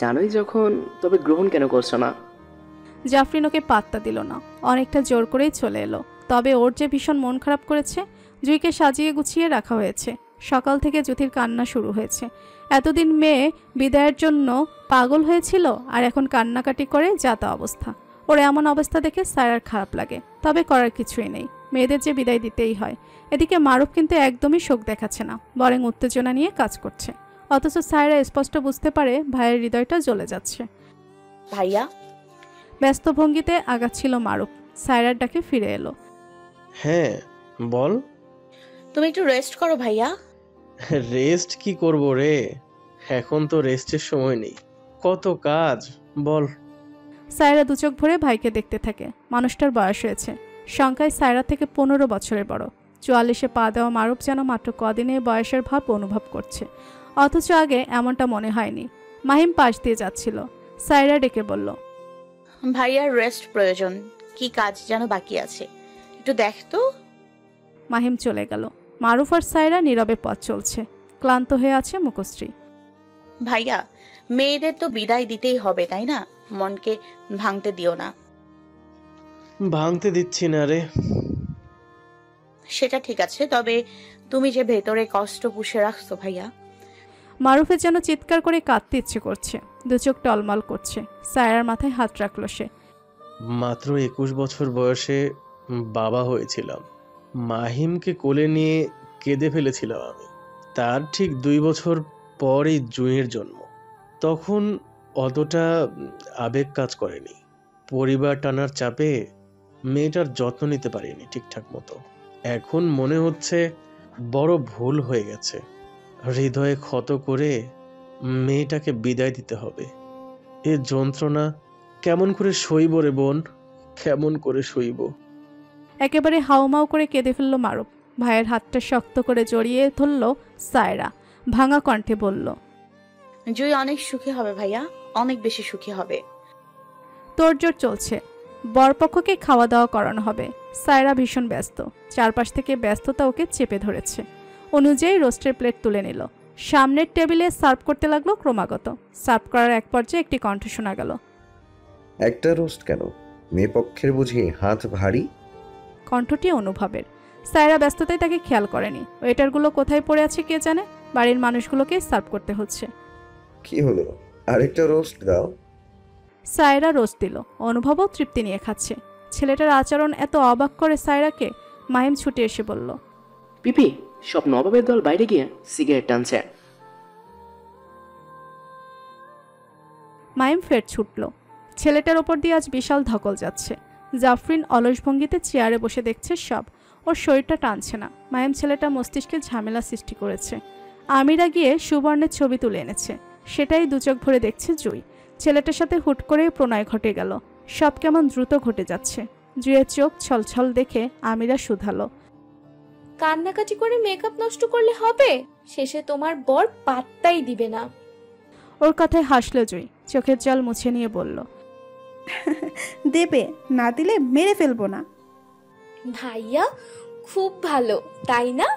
Speaker 2: জানোই যখন, তবে গ্রহণ কেন করছো না?
Speaker 3: জাফরিন ওকে পাত্তা দিল না। অনেকটা জোর করেই চলে এলো। তবে ওর যে ভীষণ মন খারাপ করেছে। জুইকে সাজিয়ে গুছিয়ে রাখা হয়েছে। সকাল থেকে জ্যোতির কান্না শুরু হয়েছে। এতদিন মেয়ে বিদায়ের জন্য পাগল হয়েছিল, আর এখন কান্নাকাটি করে যাতা অবস্থা। ওর এমন অবস্থা দেখে সায়রার খারাপ লাগে। তবে করার কিছুই নেই। মেয়েদের যে বিদায় দিতেই হয়। এদিকে মারুফ কিন্তু একদমই শোক দেখাচ্ছে না, বরং উত্তেজনা নিয়ে কাজ করছে। অথচ সায়রা স্পষ্ট বুঝতে পারে ভাইয়ের হৃদয়টা জ্বলে যাচ্ছে।
Speaker 5: ভাইয়া।
Speaker 3: ব্যস্ত ভঙ্গিতে আগাচ্ছিল মারুফ। সায়রার ডাকে ফিরে এলো।
Speaker 13: হ্যাঁ বল।
Speaker 5: তুমি একটু রেস্ট করো ভাইয়া।
Speaker 13: রেস্ট কি করব রে, এখন তো রেস্টের সময় নেই, কত কাজ বল।
Speaker 3: সায়রা দুচোখ ভরে ভাইকে দেখতে থাকে। মানুষটার বয়স হয়েছে। সংখ্যায় সায়রা থেকে 15 বছরের বড়। 44-এ পা দেওয়া মারুফ যেন মাত্র কদিনে বয়সের ভাব অনুভব করছে। অথচ আগে এমনটা মনে হয়নি। মাহিম পাশ দিয়ে যাচ্ছিল। সায়রা ডেকে বলল,
Speaker 5: ভাইয়ার রেস্ট প্রয়োজন, কি কাজ যেন বাকি আছে, একটু দেখ তো।
Speaker 3: মাহিম চলে গেল। মারুফ আর সায়রা নীরবে পথ চলছে। ক্লান্ত হয়ে আছে মুখশ্রী।
Speaker 5: ভাইয়া, মেয়েদের তো বিদায় দিতেই হবে তাই না? মনকে ভাঙতে দিও না।
Speaker 13: ভাঙতে দিচ্ছি না রে।
Speaker 5: সেটা ঠিক আছে, তবে তুমি যে ভেতরে কষ্ট পুষে রাখছো ভাইয়া।
Speaker 3: মারুফের যেন চিৎকার করে কাঁদতে ইচ্ছে করছে। দুচোখ টলমল করছে। সায়রার মাথায় হাত রাখলো সে।
Speaker 13: মাত্র 21 বছর বয়সে বাবা হয়েছিলাম। মাহিমকে কোলে নিয়ে কেঁদে ফেলেছিলাম আমি। তার ঠিক 2 বছর পরই জুঁইয়ের জন্ম। তখন অতটা আবেগ কাজ করেনি। পরিবার টানার চাপে মেয়েটার যত্ন নিতে পারিনি ঠিকঠাক মতো। এখন মনে হচ্ছে বড় ভুল হয়ে গেছে। হৃদয়ে ক্ষত করে মেয়েটাকে বিদায় দিতে হবে। এ যন্ত্রণা কেমন করে সইব রে বোন, কেমন করে সইব?
Speaker 3: একেবারে হাউমাউ করে কেঁদে ফেলল মারুফ। ভাইয়ের হাতটা শক্ত করে জড়িয়ে ধরল সায়রা। ভাঙা কণ্ঠে বলল,
Speaker 5: জুই অনেক সুখী হবে ভাইয়া, অনেক বেশি সুখী হবে।
Speaker 3: তোড়জোড় চলছে। বরপক্ষকে খাওয়া দাওয়া করানো হবে। সায়রা ভীষণ ব্যস্ত। চারপাশ থেকে ব্যস্ততা ওকে চেপে ধরেছে। অনুযায়ী রোস্টের প্লেট তুলে নিল। সামনের টেবিলে সার্ভ করতে লাগলো ক্রমাগত। সার্ভ করার এক পর্যায়ে একটি কণ্ঠ শোনা গেল,
Speaker 6: একটা রোস্ট কেন? মেয়ে পক্ষের বুঝি হাত ভারী?
Speaker 3: কণ্ঠটি অনুভবের। সায়রা ব্যস্ততায় তাকে খেয়াল করেনি। ওয়েটারগুলো কোথায় পড়ে আছে কে জানে। বাড়ির মানুষগুলোকে সার্ভ করতে হচ্ছে।
Speaker 6: কি হলো, আরেকটা রোস্ট দাও।
Speaker 3: সায়রা রোস্ট দিল। অনুভবও তৃপ্তি নিয়ে খাচ্ছে। ছেলেটার আচরণ এত অবাক করে সায়রাকে। মাহিম ছুটে এসে বলল,
Speaker 2: পিপি, সব নবাবের দল বাইরে গিয়ে সিগারেট টানছে।
Speaker 3: মাহিম ফের ছুটল। ছেলেটার ওপর দিয়ে আজ বিশাল ধকল যাচ্ছে। জাফরিন অলস ভঙ্গিতে চেয়ারে বসে দেখছে সব। ওর শরীরটা টানছে না। মাহিম ছেলেটা মস্তিষ্কে ঝামেলা সৃষ্টি করেছে। আমিরা গিয়ে সুবর্ণের ছবি তুলে এনেছে। সেটাই দুচোখ ভরে দেখছে জুই। ছেলেটার সাথে হুট করে প্রণয় ঘটে গেল। সব কেমন দ্রুত ঘটে যাচ্ছে। জুইয়ের চোখ ছলছল দেখে আমিরা শুধালো,
Speaker 4: কান্নাকাটি করে মেকআপ নষ্ট করলে হবে? শেষে তোমার বর পাত্তাই দিবে না।
Speaker 3: ওর কথায় হাসলো জুই। চোখের জল মুছে নিয়ে বলল,
Speaker 8: দেবে, না দিলে মেরে ফেলবো না।
Speaker 4: ভাইয়া খুব ভালো তাই না?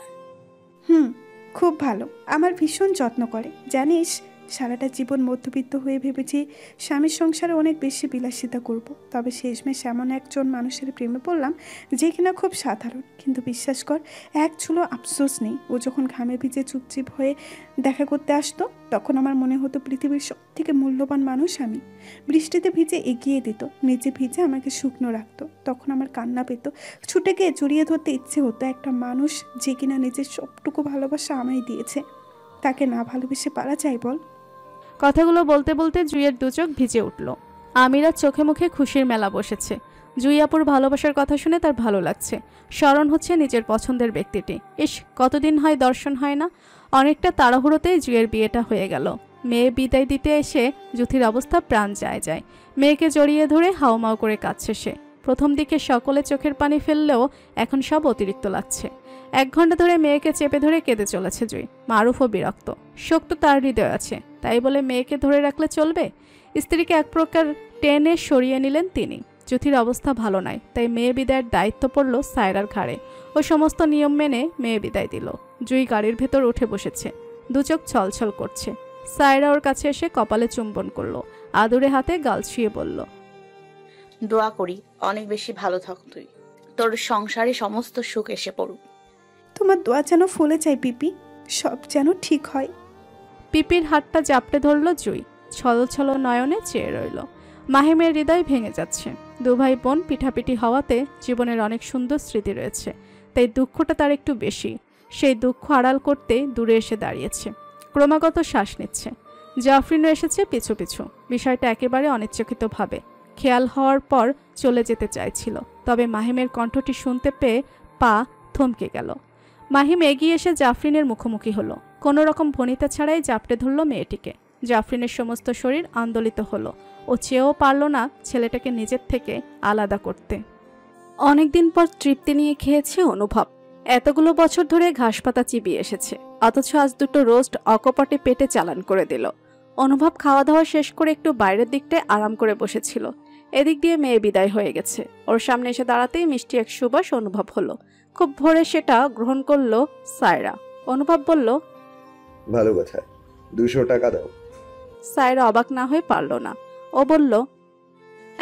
Speaker 8: খুব ভালো। আমার ভীষণ যত্ন করে, জানিস? সারাটা জীবন মধ্যবিত্ত হয়ে ভেবেছি স্বামীর সংসারে অনেক বেশি বিলাসিতা করব। তবে শেষমেশ এমন একজন মানুষের প্রেমে পড়লাম যে কিনা খুব সাধারণ, কিন্তু বিশ্বাস কর এক চুলো আফসোস নেই। ও যখন ঘামে ভিজে চুপচিপ হয়ে দেখা করতে আসতো তখন আমার মনে হতো পৃথিবীর সব থেকে মূল্যবান মানুষ আমি। বৃষ্টিতে ভিজে এগিয়ে দিত, নিচে ভিজে আমাকে শুকনো রাখতো। তখন আমার কান্না পেত, ছুটে গিয়ে জড়িয়ে ধরতে ইচ্ছে হতো। একটা মানুষ যে কিনা নিজের সবটুকু ভালোবাসা আমায় দিয়েছে, তাকে না ভালোবেসে পারা যায় বল?
Speaker 3: কথাগুলো বলতে বলতে জুইয়ের দু চোখ ভিজে উঠল। আমিরার চোখে মুখে খুশির মেলা বসেছে। জুই আপুর ভালোবাসার কথা শুনে তার ভালো লাগছে। স্মরণ হচ্ছে নিজের পছন্দের ব্যক্তিটি। ইস, কতদিন হয় দর্শন হয় না। অনেকটা তাড়াহুড়োতেই জুইয়ের বিয়েটা হয়ে গেল। মেয়ে বিদায় দিতে এসে জুথির অবস্থা প্রাণ যায়। মেয়েকে জড়িয়ে ধরে হাউমাউ করে কাঁদছে সে। প্রথম দিকে সকলে চোখের পানি ফেললেও এখন সব অতিরিক্ত লাগছে। 1 ঘন্টা ধরে মেয়েকে চেপে ধরে কেঁদে চলেছে জুই। মারুফও বিরক্ত। শোক তো তার হৃদয় আছে, তাই বলে মেয়েকে ধরে রাখলে চলবে? স্ত্রীকে এক প্রকার টেনে সরিয়ে নিলেন তিনি। জুথির অবস্থা ভালো নয়, তাই মেয়ে বিদায়ের দায়িত্ব পড়ল সায়রার ঘাড়ে। ও সমস্ত নিয়ম মেনে মেয়ে বিদায় দিল। জুই গাড়ির ভেতর উঠে বসেছে, দু চোখ ছলছল করছে। সায়রা ওর কাছে এসে কপালে চুম্বন করলো, আদুরে হাতে গাল ছুঁয়ে বলল,
Speaker 5: দোয়া করি অনেক বেশি ভালো থাক তুই, তোর সংসারে সমস্ত সুখ এসে পড়ুক।
Speaker 8: তোমার দোয়া যেন ফলে যায় পিপি, সব যেন ঠিক হয়।
Speaker 3: পিপির হাতটা জাপটে ধরল জুই, ছলছল নয়নে চেয়ে রইল। মাহিমের হৃদয় ভেঙে যাচ্ছে। 2 ভাই বোন পিঠাপিঠি হওয়াতে জীবনের অনেক সুন্দর স্মৃতি রয়েছে, তাই দুঃখটা তার একটু বেশি। সেই দুঃখ আড়াল করতে দূরে এসে দাঁড়িয়েছে, ক্রমাগত শ্বাস নিচ্ছে। জাফরিনও এসেছে পিছু পিছু। বিষয়টা একেবারে অনিচ্ছাকৃতভাবে খেয়াল হওয়ার পর চলে যেতে চাইছিল, তবে মাহিমের কণ্ঠটি শুনতে পেয়ে পা থমকে গেল। মাহিম এগিয়ে এসে জাফরিনের মুখোমুখি হলো। কোনো রকম ভনিতা ছাড়াই জাপটে ধরল মেয়েটিকে। জাফরিনের সমস্ত শরীর আন্দোলিত হলো। ও চেয়েও পারল না ছেলেটাকে নিজের থেকে আলাদা করতে। অনেকদিন পর তৃপ্তি নিয়ে খেয়েছে অনুভব। এতগুলো বছর ধরে ঘাসপাতা চিবিয়ে এসেছে, অথচ আজ দুটো রোস্ট অকপটে পেটে চালান করে দিল। অনুভব খাওয়া দাওয়া শেষ করে একটু বাইরের দিকটায় আরাম করে বসেছিল। এদিক দিয়ে মেয়ে বিদায় হয়ে গেছে। ওর সামনে এসে দাঁড়াতেই মিষ্টি এক সুবাস অনুভব হলো। খুব ভোরে সেটা গ্রহণ করলো সায়রা। অনুভব বলল,
Speaker 6: ভালো কথা, 200 টাকা দাও।
Speaker 3: সায়রা অবাক না হয়ে পারল না। ও বলল,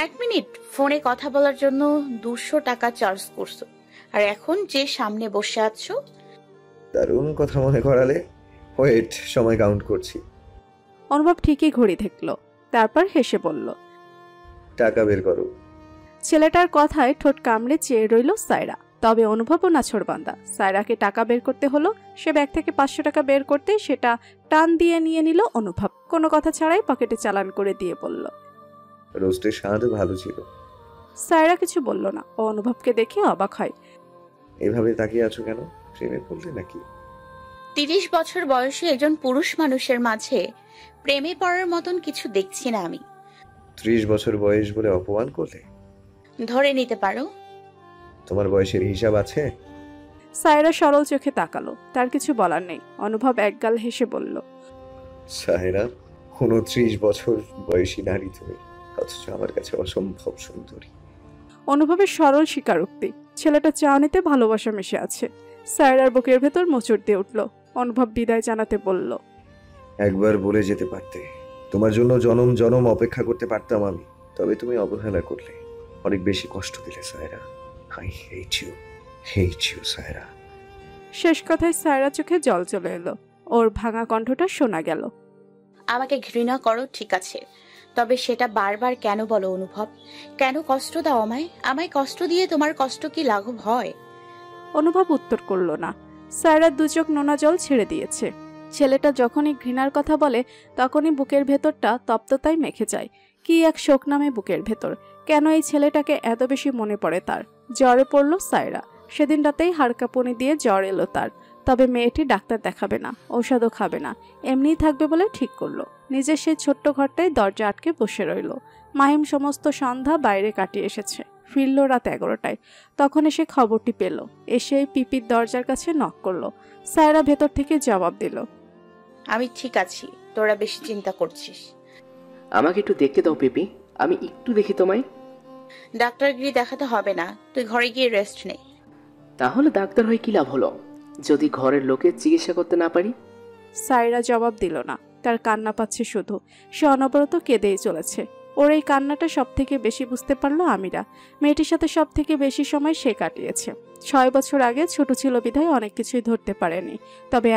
Speaker 5: 1 মিনিট, ফোনে কথা বলার জন্য 200 টাকা চার্জ করছো, আর এখন যে সামনে বসে আছো?
Speaker 6: দারুণ কথা মনে করালে। ওয়েট, সময় কাউন্ট করছি।
Speaker 3: অনুভব ঠিকই ঘড়ি দেখল, তারপর হেসে বলল,
Speaker 6: টাকা বের করো।
Speaker 3: ছেলেটার কথায় ঠোঁট কামড়ে চেয়ে রইল সায়রা। তবে অনুভবও নাছোড়বান্দা। সায়রাকে টাকা বের করতে হলো। সে ব্যাগ থেকে 500 টাকা বের করতেই সেটা টান দিয়ে নিয়ে নিল অনুভব। কোনো কথা ছাড়াই পকেটে চালান করে দিয়ে বলল,
Speaker 6: রোস্টের স্বাদ ভালো ছিল।
Speaker 3: সায়রা কিছু বলল না। ও অনুভবকে দেখে অবাক হয়।
Speaker 6: এভাবে তাকিয়ে আছো কেন? প্রেমে পড়লে নাকি?
Speaker 5: 30 বছর বয়সী একজন পুরুষ মানুষের মাঝে প্রেমে পড়ার মতন কিছু দেখছি না আমি।
Speaker 6: 30 বছর বয়স বলে অপমান করলে?
Speaker 5: ধরে নিতে পারো।
Speaker 6: তোমার বয়সের হিসাব আছে?
Speaker 3: সায়রা সরল চোখে তাকালো। তার কিছু বলার নেই। অনুভব একগাল হেসে বলল,
Speaker 6: সায়রা, 29 বছর বয়সী নারী তুমি, অথচ আমার কাছে অসম্ভব সুন্দরী।
Speaker 3: অনুভবের সরল স্বীকারোক্তি। ছেলেটা চাহনিতে ভালোবাসা মিশে আছে। সায়রার বুকের ভেতর মোচড় দিয়ে উঠল। অনুভব বিদায় জানাতে বলল,
Speaker 6: একবার বলে যেতে পারতে, তোমার জন্য জনম জনম অপেক্ষা করতে পারতাম আমি। তবে তুমি অবহেলা করলে, অনেক বেশি কষ্ট দিলে Saira. I hate you, Saira.
Speaker 3: শেষ কথায় সায়রা চোখে জল চলে এলো। ওর ভাঙা কণ্ঠটা শোনা গেল,
Speaker 5: আমাকে ঘৃণা করো ঠিক আছে, তবে সেটা বারবার কেন বলো অনুভব? কেন কষ্ট দাও আমায়? আমায় কষ্ট দিয়ে তোমার কষ্ট কি লাঘব হয়?
Speaker 3: অনুভব উত্তর করল না। সায়রার 2 চোখ নোনা জল ছেড়ে দিয়েছে। ছেলেটা যখনই ঘৃণার কথা বলে তখনই বুকের ভেতরটা তপ্ততায় মেখে যায়। কি এক শোক নামে বুকের ভেতর। কেন এই ছেলেটাকে এত বেশি মনে পড়ে তার? জ্বরে পড়ল সায়রা। সেদিন রাতেই হাড়কাঁপুনি দিয়ে জ্বর এলো তার। তবে মেয়েটি ডাক্তার দেখাবে না, ঔষধও খাবে না, এমনিই থাকবে বলে ঠিক করলো। নিজের সেই ছোট্ট ঘরটায় দরজা আটকে বসে রইল। মাহিম সমস্ত সন্ধ্যা বাইরে কাটিয়ে এসেছে। ফিরল রাত 11টায়। তখন এসে খবরটি পেল। এসে পিপির দরজার কাছে নক করলো। সায়রা ভেতর থেকে জবাব দিল,
Speaker 5: আমি ঠিক আছি, তোরা বেশি চিন্তা করছিস।
Speaker 2: আমাকে একটু দেখতে দাও পিপি, আমি একটু দেখি তোমায়।
Speaker 5: ডাক্তারগিরি দেখাতে হবে না, তুই ঘরে গিয়ে রেস্ট নে।
Speaker 2: তাহলে ডাক্তার হয়ে কি লাভ হলো যদি ঘরের লোকে চিকিৎসা করতে না পারি?
Speaker 3: সায়রা জবাব দিল না। তার কান্না পাচ্ছে শুধু, সে অনবরত কেঁদেই চলেছে। ওর এই কান্নাটা সব থেকে বেশি বুঝতে পারলো আমিরা। মেয়েটির সাথে সব থেকে বেশি সময় সে কাটিয়েছে। 6 বছর আগে ছোট ছিল বিধায় অনেক কিছুই ধরতে পারেনি, তবে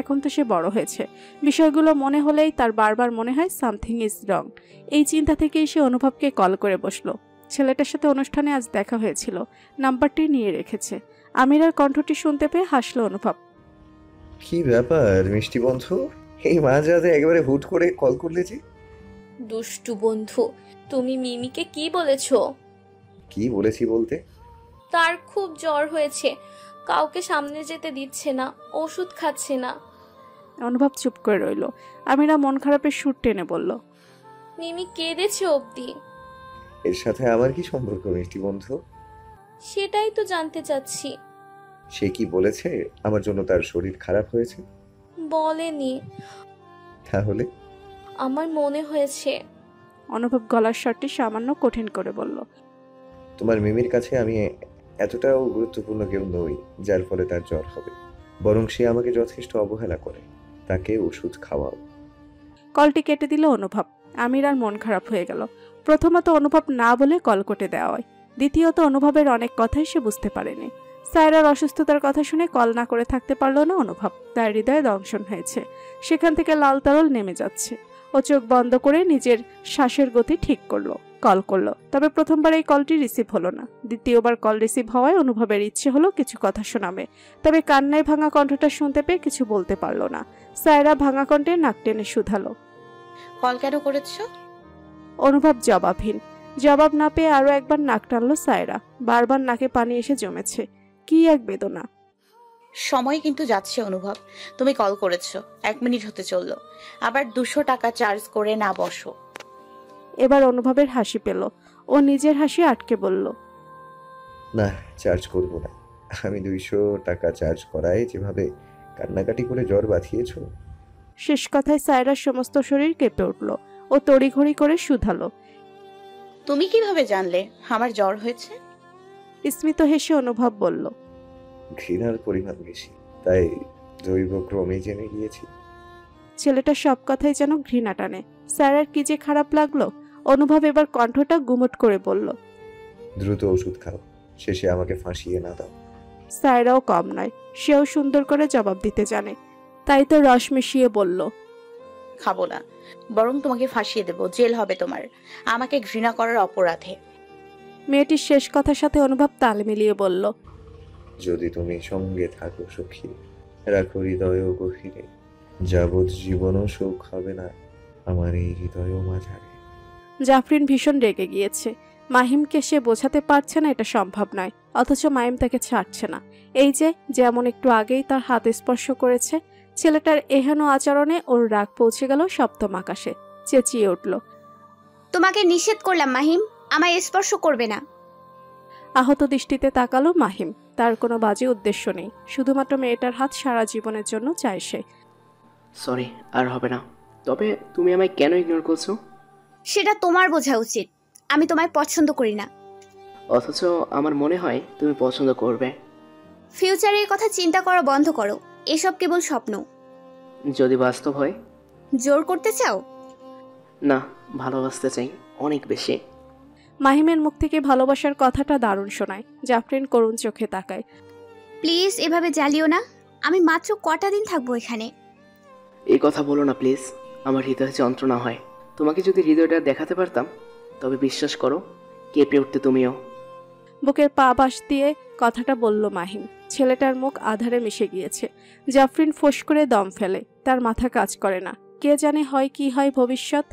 Speaker 3: এখন তো সে বড় হয়েছে। বিষয়গুলো মনে হলেই তার বারবার মনে হয় সামথিং ইজ রং। এই চিন্তা থেকেই সে অনুভবকে কল করে বসলো। ছেলেটার সাথে অনুষ্ঠানে আজ দেখা হয়েছিল, নাম্বারটি নিয়ে রেখেছে। আমিরার কণ্ঠটি শুনতে পেয়ে হাসলো অনুভব।
Speaker 6: কি ব্যাপার মিষ্টি বন্ধু, এই মাঝরাতে একেবারে হুট করে কল করলে যে?
Speaker 4: দুষ্টু বন্ধু, তুমি মিমিকে কি বলেছো?
Speaker 6: কি বলেছি বলতে?
Speaker 4: তার খুব জ্বর হয়েছে, কাউকে সামনে যেতে দিচ্ছে না, ওষুধ খাচ্ছে না।
Speaker 3: অনুভব চুপ করে রইল। আমিরা মন খারাপের সুর টেনে বলল,
Speaker 4: মিমি কেঁদেছে অবধি।
Speaker 6: এর সাথে আমার কি সম্পর্ক মিষ্টি বন্ধু?
Speaker 4: সেটাই তো জানতে চাচ্ছি।
Speaker 6: সে কি বলেছে আমার জন্য তার শরীর খারাপ হয়েছে?
Speaker 4: বলেনি।
Speaker 6: তাহলে?
Speaker 4: আমার মনে হয়েছে।
Speaker 3: অনুভব গলার স্বরটি সামান্য কঠিন করে বলল,
Speaker 6: তোমার মিমির কাছে আমি এতটাও গুরুত্বপূর্ণ কেউ নই যার ফলে তার জ্বর হবে, বরং সে আমাকে যথেষ্ট অবহেলা করে। তাকে ওষুধ খাওয়াও।
Speaker 3: কলটি কেটে দিল অনুভব। আমিরার মন খারাপ হয়ে গেল। প্রথমত অনুভব না বলে কল কেটে দেওয়া হয়, দ্বিতীয়ত অনুভবের অনেক কথাই সে বুঝতে পারেনি। সায়রার অসুস্থতার কথা শুনে কল না করে থাকতে পারল না অনুভব। তার হৃদয়ে দংশন হয়েছে, সেখান থেকে লাল তরল নেমে যাচ্ছে। ও চোখ বন্ধ করে নিজের শ্বাসের গতি ঠিক করলো, কল করলো। তবে প্রথমবার এই কলটি রিসিভ হলো না। দ্বিতীয়বার কল রিসিভ হওয়ায় অনুভবের ইচ্ছে হলো কিছু কথা শোনাবে, তবে কান্নায় ভাঙা কণ্ঠটা শুনতে পেয়ে কিছু বলতে পারলো না। সায়রা ভাঙা কণ্ঠে নাক টেনে শুধালো,
Speaker 5: কল কেন করেছো?
Speaker 3: অনুভব জবাবহীন। জবাব না পেয়ে আরো একবার নাক টানলো সায়রা। বারবার নাকে পানি এসে জমেছে। কি এক বেদনা।
Speaker 5: সময় কিন্তু যাচ্ছে অনুভব, তুমি কল করেছো, 1 মিনিট হতে চললো, আবার 200 টাকা চার্জ করে না বসো।
Speaker 3: এবার অনুভবের হাসি পেল। ও নিজের হাসি আটকে বলল,
Speaker 6: না, চার্জ করব না। আমি 200 টাকা চার্জ করায় যেভাবে কান্নাকাটি করে জ্বর বাঁধিয়েছো।
Speaker 3: শেষ কথায় সায়রার সমস্ত শরীর কেঁপে উঠল। ও তড়িঘড়ি করে শুধালো,
Speaker 5: তুমি কিভাবে জানলে আমার জ্বর হয়েছে?
Speaker 3: স্মিত হেসে অনুভব বলল,
Speaker 6: ঘৃণার পরিমাণ বেশি, তাই জৈব ক্রমে জেনে গিয়েছি।
Speaker 3: ছেলেটা সব কথাই যেন ঘৃণা টানে। সায়রার কি যে খারাপ লাগলো। অনুভব এবার কণ্ঠটা গুমট করে বলল,
Speaker 6: দ্রুত ওষুধ খাও, শেষে আমাকে ফাঁসিয়ে না দাও।
Speaker 3: সায়রাও কম নয়, সেও সুন্দর করে জবাব দিতে জানে। তাই তো রস মিশিয়ে বলল,
Speaker 5: খাবো না, বরং তোমাকে ফাঁসিয়ে দেব, জেল হবে তোমার, আমাকে ঘৃণা করার অপরাধে।
Speaker 3: মেয়েটির শেষ কথার সাথে অনুভব তাল মিলিয়ে বলল,
Speaker 6: যদি তুমি সঙ্গে থাকো সখী, রাখো হৃদয় গভীরে, যাবৎ জীবনও সুখ হবে না আমার এই হৃদয় মাঝারে।
Speaker 3: জাফরিন ভীষণ রেগে গিয়েছে। মাহিমকে সে বোঝাতে পারছে না এটা সম্ভব নয়, অথচ মাহিম তাকে ছাড়ছে না। এই যে যেমন একটু আগেই তার হাত স্পর্শ করেছে। ছেলেটার এহেন আচরণে ওর রাগ পৌঁছে গেল সপ্তম আকাশে। চেঁচিয়ে উঠল,
Speaker 9: তোমাকে নিষেধ করলাম মাহিম, আমায় স্পর্শ করবে না।
Speaker 3: আহত দৃষ্টিতে তাকালো মাহিম। তার কোনো বাজে উদ্দেশ্য নেই, শুধুমাত্র মেয়েটার হাত সারা জীবনের জন্য চায় সে।
Speaker 2: সরি, আর হবে না। তবে তুমি আমায় কেন ইগনোর করছো?
Speaker 9: সেটা তোমার বোঝা উচিত। আমি তোমায় পছন্দ করি না।
Speaker 2: অথচ আমার মনে হয় তুমি পছন্দ করবে।
Speaker 9: ফিউচারের কথা চিন্তা করা বন্ধ করো, এসব কেবল স্বপ্ন।
Speaker 2: যদি বাস্তব হয়?
Speaker 9: জোর করতে চাও?
Speaker 2: না, ভালোবাসতে চাই অনেক বেশি।
Speaker 3: মাহিমের মুখ থেকে ভালোবাসার কথাটা দারুণ শোনায়। জাফরিন করুণ চোখে তাকায়।
Speaker 9: প্লিজ এভাবে জ্বালিও না, আমি মাত্র কটা দিন থাকবো এখানে।
Speaker 2: এই কথা বলো না প্লিজ, আমার হৃদয়ে যন্ত্রণা হয়। তোমাকে যদি হৃদয়টা দেখাতে পারতাম, তবে বিশ্বাস করো কেঁপে উঠতে তুমিও।
Speaker 3: বুকের পা বাস দিয়ে কথাটা বলল মাহিম। ছেলেটার মুখ আধারে মিশে গিয়েছে। জাফরিন ফোঁস করে দম ফেলে। তার মাথা কাজ করে না। কে জানে হয় কি হয় ভবিষ্যৎ।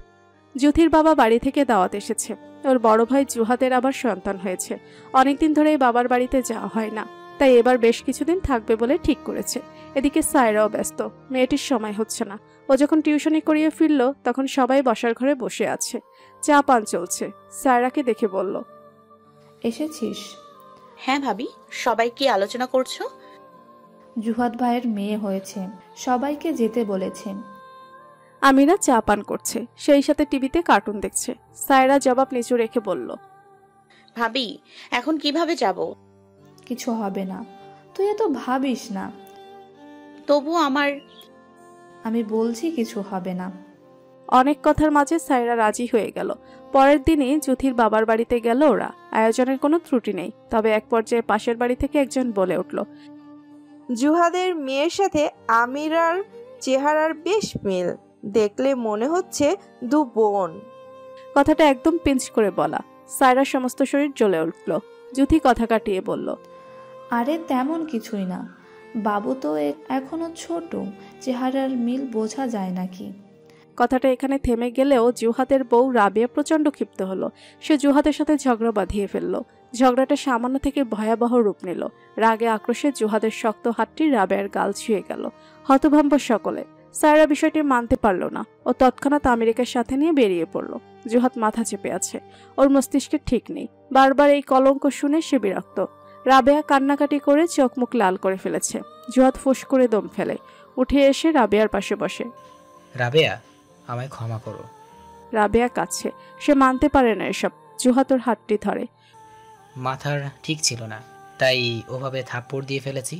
Speaker 3: জুথির বাবা বাড়ি থেকে দাওয়াত এসেছে। ওর বড় ভাই জুহাদের আবার সন্তান হয়েছে। অনেকদিন ধরেই বাবার বাড়িতে যাওয়া হয় না, তাই এবার বেশ কিছুদিন থাকবে বলে ঠিক করেছে। এদিকে সায়রাও ব্যস্ত, মেয়েটির সময় হচ্ছে না। ও যখন টিউশনি করিয়ে ফিরল, তখন সবাই বসার ঘরে বসে আছে, চা পান চলছে। সায়রাকে দেখে বলল,
Speaker 11: এসেছিস?
Speaker 5: হ্যাঁ ভাবি, সবাই কি আলোচনা করছো?
Speaker 11: জুহাদ ভাইয়ের মেয়ে হয়েছে, সবাইকে যেতে বলেছে।
Speaker 3: আমিরা চা পান করছে, সেই সাথে টিভিতে কার্টুন দেখছে। সায়রা জবাব নিচু রেখে বলল,
Speaker 5: ভাবি এখন কিভাবে যাব?
Speaker 11: কিছু হবে না, তুই এত ভাবিস না।
Speaker 5: তবু আমার
Speaker 11: আমি বলছি কিছু হবে না।
Speaker 3: অনেক কথার মাঝে সায়রা রাজি হয়ে গেল। পরের দিনই জুথির বাবার বাড়িতে গেল ওরা। আয়োজনের কোনো ত্রুটি নেই, তবে এক পর্যায়ে পাশের বাড়ি থেকে একজন বলে উঠল,
Speaker 14: জুহাদের মেয়ের সাথে আমিরার চেহারার বেশ মিল, দেখলে মনে হচ্ছে দু বোন।
Speaker 3: কথাটা একদম পিঞ্চ করে বলা। সায়রার সমস্ত শরীর জ্বলে উঠল। জুথি কথা কাটিয়ে বলল,
Speaker 11: আরে তেমন কিছুই না, বাবু তো এখনো ছোট, চেহারার মিল বোঝা যায় নাকি।
Speaker 3: কথাটা এখানে থেমে গেলেও জুহাদের বউ রাবিয়া প্রচণ্ড ক্ষিপ্ত হলো। সে জুহাদের সাথে ঝগড়া বাঁধিয়ে ফেলল। ঝগড়াটা সামান্য থেকে ভয়াবহ রূপ নিল। রাগে আক্রোশে জুহাদের শক্ত হাতটি রাবেয়ার গাল ছুঁয়ে গেল। হতভম্ব সকলে। সায়রা বিষয়টি মানতে পারল না। ও তৎক্ষণাৎ আমেরিকার সাথে নিয়ে বেরিয়ে পড়ল। জুহাদ মাথা চেপে আছে। ওর মস্তিষ্কে ঠিক নেই। বারবার এই কলঙ্ক শুনে সে বিরক্ত। রাবেয়া কান্নাকাটি করে চোখ মুখ লাল করে ফেলেছে। জুহাদ ফুস করে দম ফেলে। উঠে এসে রাবেয়ার পাশে বসে।
Speaker 15: রাবেয়া, আমায় ক্ষমা করো।
Speaker 3: রাবেয়া কাছে। সে মানতে পারে না এসব। জুহাদ ওর হাতটি ধরে।
Speaker 15: মাথার ঠিক ছিল না, তাই ওভাবে থাপ্পড় দিয়ে ফেলেছি।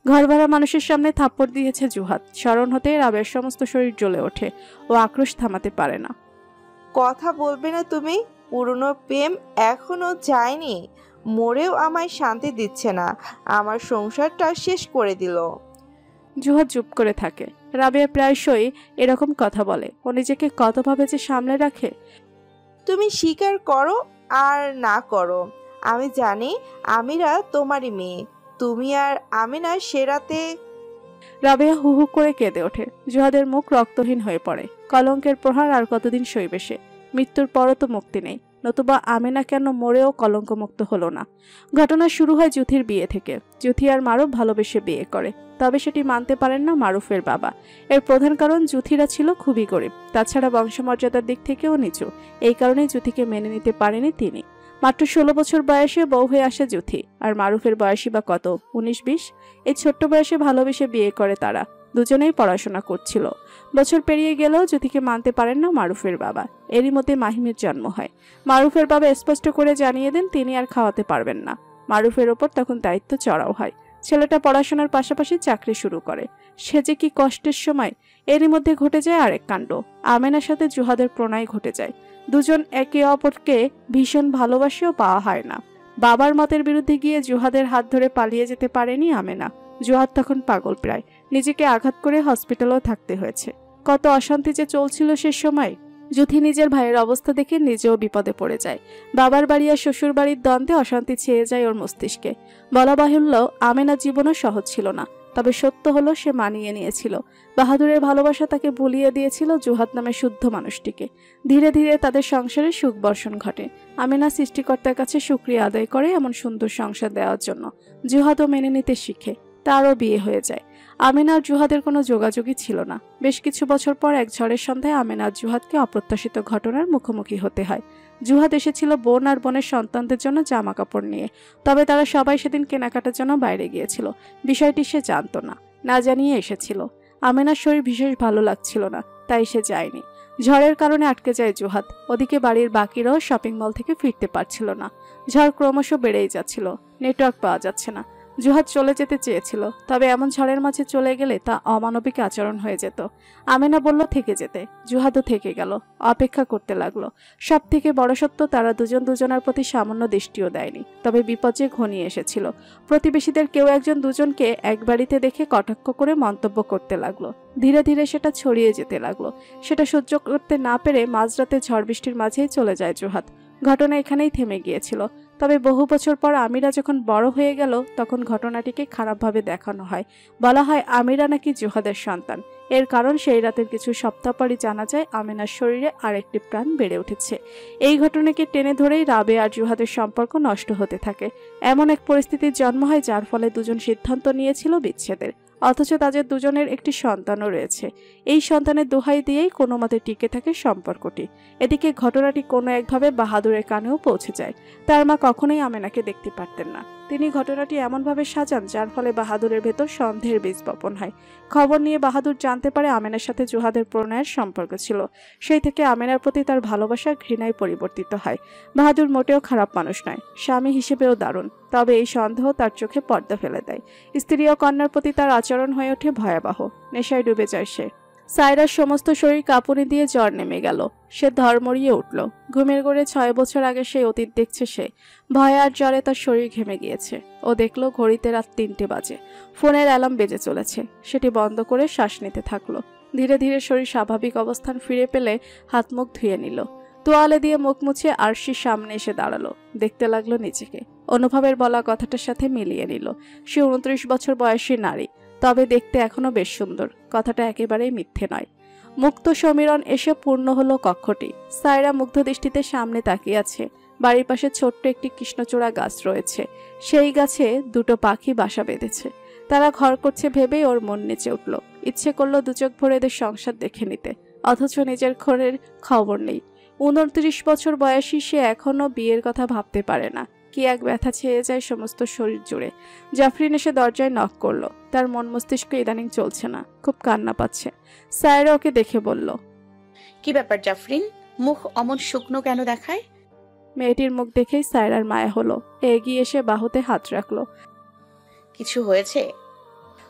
Speaker 3: ঘরভাড়া মানুষের সামনে থাপ্পড় দিয়েছে জুহাদ। স্মরণ হতেই রাবেয়ার সমস্ত শরীর জ্বলে ওঠে। ও আক্রোশ থামাতে পারে না।
Speaker 14: কথা বলবে না তুমি? পুরনো প্রেম এখনো যায়নি, মরেও আমায় শান্তি দিচ্ছে না, আমার সংসারটা শেষ করে দিল।
Speaker 3: জুহাদ চুপ করে থাকে। রাবেয়া প্রায়শই এরকম কথা বলে। ও নিজেকে কতভাবে যে সামলে রাখে।
Speaker 14: তুমি স্বীকার করো আর না করো, আমি জানি আমিরা তোমারই মেয়ে। তুমি আর আমিনা সেরাতে।
Speaker 3: রাবেয়া হু হু করে কেঁদে ওঠে। জুহাদের মুখ রক্তহীন হয়ে পড়ে। কলঙ্কের প্রহার আর কতদিন সইবে সে? মৃত্যুর পরও তো মুক্তি নেই, নতুবা আমেনা কেন মরেও কলঙ্কমুক্ত হলো না? ঘটনা শুরু হয় জুথির বিয়ে থেকে। জুথি আর মারুফ ভালোবেসে বিয়ে করে, তবে সেটি মানতে পারেন না মারুফের বাবা। এর প্রধান কারণ জুথিরা ছিল খুবই গরিব, তাছাড়া বংশমর্যাদার দিক থেকেও নিচু। এই কারণে জুথিকে মেনে নিতে পারেনি তিনি। মাত্র 16 বছর বয়সে বউ হয়ে আসে জুথি, আর মারুফের বয়সী বা কত, 19-20। এই ছোট্ট বয়সে ভালোবেসে বিয়ে করে তারা। দুজনেই পড়াশোনা করছিল। বছর পেরিয়ে গেলেও জুথিকে মানতে পারেন না মারুফের বাবা। এরই মধ্যে মাহিমের জন্ম হয়। মারুফের বাবা স্পষ্ট করে জানিয়ে দেন তিনি আর খাওয়াতে পারবেন না। মারুফের ওপর তখন দায়িত্ব চড়াও হয়। ছেলেটা পড়াশোনার পাশাপাশি চাকরি শুরু করে। সে যে কি কষ্টের সময়! এরই মধ্যে ঘটে যায় আরেক কাণ্ড। আমেনার সাথে জুহাদের প্রণয় ঘটে যায়। দুজন একে অপরকে ভীষণ ভালোবাসেও পাওয়া হয় না। বাবার মতের বিরুদ্ধে গিয়ে জুহাদের হাত ধরে পালিয়ে যেতে পারেনি আমেনা। জুহাদ তখন পাগল প্রায়। নিজেকে আঘাত করে হসপিটালেও থাকতে হয়েছে। কত অশান্তি যে চলছিল সে সময়। জুথি নিজের ভাইয়ের অবস্থা দেখে নিজেও বিপদে পড়ে যায়। বাবার বাড়ি আর শ্বশুর বাড়ির দ্বন্দ্বে অশান্তি ছেয়ে যায় ওর মস্তিষ্কে। বলা বাহুল্য, আমেনার জীবনও সহজ ছিল না। তবে সত্য হলো সে মানিয়ে নিয়েছিল। বাহাদুরের ভালোবাসা তাকে ভুলিয়ে দিয়েছিল জুহাদ নামে শুদ্ধ মানুষটিকে। ধীরে ধীরে তাদের সংসারে সুখ বর্ষণ ঘটে। আমেনা সৃষ্টিকর্তার কাছে শুকরিয়া আদায় করে এমন সুন্দর সংসার দেওয়ার জন্য। জুহাদও মেনে নিতে শিখে। তারও বিয়ে হয়ে যায়। আমেনা আর জুহাদের কোনো যোগাযোগই ছিল না। বেশ কিছু বছর পর এক ঝড়ের সন্ধ্যায় আমেনা আর জুহাদকে অপ্রত্যাশিত ঘটনার মুখোমুখি হতে হয়। জুহাদ এসেছিল বোন আর বোনের সন্তানদের জন্য জামা কাপড় নিয়ে। তবে তারা সবাই সেদিন কেনাকাটার জন্য বাইরে গিয়েছিল। বিষয়টি সে জানতো না, না জানিয়ে এসেছিল। আমেনার শরীর বিশেষ ভালো লাগছিল না, তাই সে যায়নি। ঝড়ের কারণে আটকে যায় জুহাদ। ওদিকে বাড়ির বাকিরাও শপিং মল থেকে ফিরতে পারছিল না। ঝড় ক্রমশ বেড়েই যাচ্ছিল। নেটওয়ার্ক পাওয়া যাচ্ছে না। জুহাদ চলে যেতে চেয়েছিল, তবে এমন ঝড়ের মাঝে চলে গেলে তা অমানবিক আচরণ হয়ে যেত। আমেনা বলল থেকে যেতে। জুহাদও থেকে গেল। অপেক্ষা করতে লাগলো। সব থেকে বড় সত্য, তারা দুজন দুজনের প্রতি সামান্য দৃষ্টিও দেয়নি। তবে বিপর্যয় ঘনিয়ে এসেছিল। প্রতিবেশীদের কেউ একজন দুজনকে এক বাড়িতে দেখে কটাক্ষ করে মন্তব্য করতে লাগলো। ধীরে ধীরে সেটা ছড়িয়ে যেতে লাগলো। সেটা সহ্য করতে না পেরে মাঝরাতে ঝড় বৃষ্টির মাঝেই চলে যায় জুহাদ। ঘটনা এখানেই থেমে গিয়েছিল। তবে বহু বছর পর আমিরা যখন বড় হয়ে গেল, তখন ঘটনাটিকে খারাপভাবে দেখানো হয়। বলা হয় আমিরা নাকি জুহাদের সন্তান। এর কারণ সেই রাতের কিছু সপ্তাহ পরই জানা যায় আমেনার শরীরে আরেকটি প্রাণ বেড়ে উঠেছে। এই ঘটনাকে টেনে ধরেই রাবে আর জুহাদের সম্পর্ক নষ্ট হতে থাকে। এমন এক পরিস্থিতির জন্ম হয় যার ফলে দুজন সিদ্ধান্ত নিয়েছিল বিচ্ছেদের। অথচ তাদের দুজনের একটি সন্তানও রয়েছে। এই সন্তানের দোহাই দিয়েই কোনো মতে টিকে থাকে সম্পর্কটি। এদিকে ঘটনাটি কোনো একভাবে বাহাদুরের কানেও পৌঁছে যায়। তার মা কখনোই আমেনাকে দেখতে পারতেন না। তিনি ঘটনাটি এমনভাবে সাজান যার ফলে বাহাদুরের ভেতর সন্দেহের বীজ বপন হয়। খবর নিয়ে বাহাদুর জানতে পারে আমেনার সাথে জুহাদের প্রণয়ের সম্পর্ক ছিল। সেই থেকে আমেনার প্রতি তার ভালোবাসা ঘৃণায় পরিবর্তিত হয়। বাহাদুর মোটেও খারাপ মানুষ নয়, স্বামী হিসেবেও দারুণ। তবে এই সন্দেহ তার চোখে পর্দা ফেলে দেয়। স্ত্রী ও কন্যার প্রতি তার আচরণ হয়ে ওঠে ভয়াবহ। নেশায় ডুবে যায় সে। সায়রার সমস্ত শরীর কাঁপুনি দিয়ে জ্বর নেমে গেল। সে ধড়মড়িয়ে উঠল। ঘুমের ঘোরে 6 বছর আগে সেই অতীত দেখছে সে। ভয় আর জ্বরে তার শরীর ঘেমে গিয়েছে। ও দেখল ঘড়িতে রাত 3টে বাজে। ফোনের অ্যালার্ম বেজে চলেছে। সেটি বন্ধ করে শ্বাস নিতে থাকলো। ধীরে ধীরে শরীর স্বাভাবিক অবস্থান ফিরে পেলে হাত মুখ ধুয়ে নিল। তোয়ালে দিয়ে মুখ মুছে আরশির সামনে এসে দাঁড়ালো। দেখতে লাগলো নিজেকে। অনুভবের বলা কথাটার সাথে মিলিয়ে নিল। সে 29 বছর বয়সী নারী, তবে দেখতে এখনো বেশ সুন্দর। কথাটা একেবারেই মিথ্যে নয়। মুক্ত সমীরণ এসে পূর্ণ হলো কক্ষটি। সায়রা মুগ্ধ দৃষ্টিতে সামনে তাকিয়ে আছে। বাড়ির পাশে ছোট্ট একটি কৃষ্ণচূড়া গাছ রয়েছে। সেই গাছে 2টো পাখি বাসা বেঁধেছে। তারা ঘর করছে ভেবেই ওর মন নেচে উঠল। ইচ্ছে করলো 2 চোখ ভরে এদের সংসার দেখে নিতে, অথচ নিজের ঘরের খবর নেই। 29 বছর বয়সী সে এখনো বিয়ের কথা ভাবতে পারে না। কি এক ব্যথা ছেয়ে যায় সমস্ত শরীর জুড়ে। জাফরিন এসে দরজায় নক করলো। তার মন মস্তিষ্ক ইদানিং চলছে না, খুব কান্না পাচ্ছে। সায়রা ওকে দেখে বলল,
Speaker 5: কি ব্যাপার জাফরিন, মুখ অমন শুকনো কেন দেখায়?
Speaker 3: মেয়েটির মুখ দেখেই সায়রার মায়া হলো। এগিয়ে এসে বাহুতে হাত রাখলো।
Speaker 5: কিছু হয়েছে?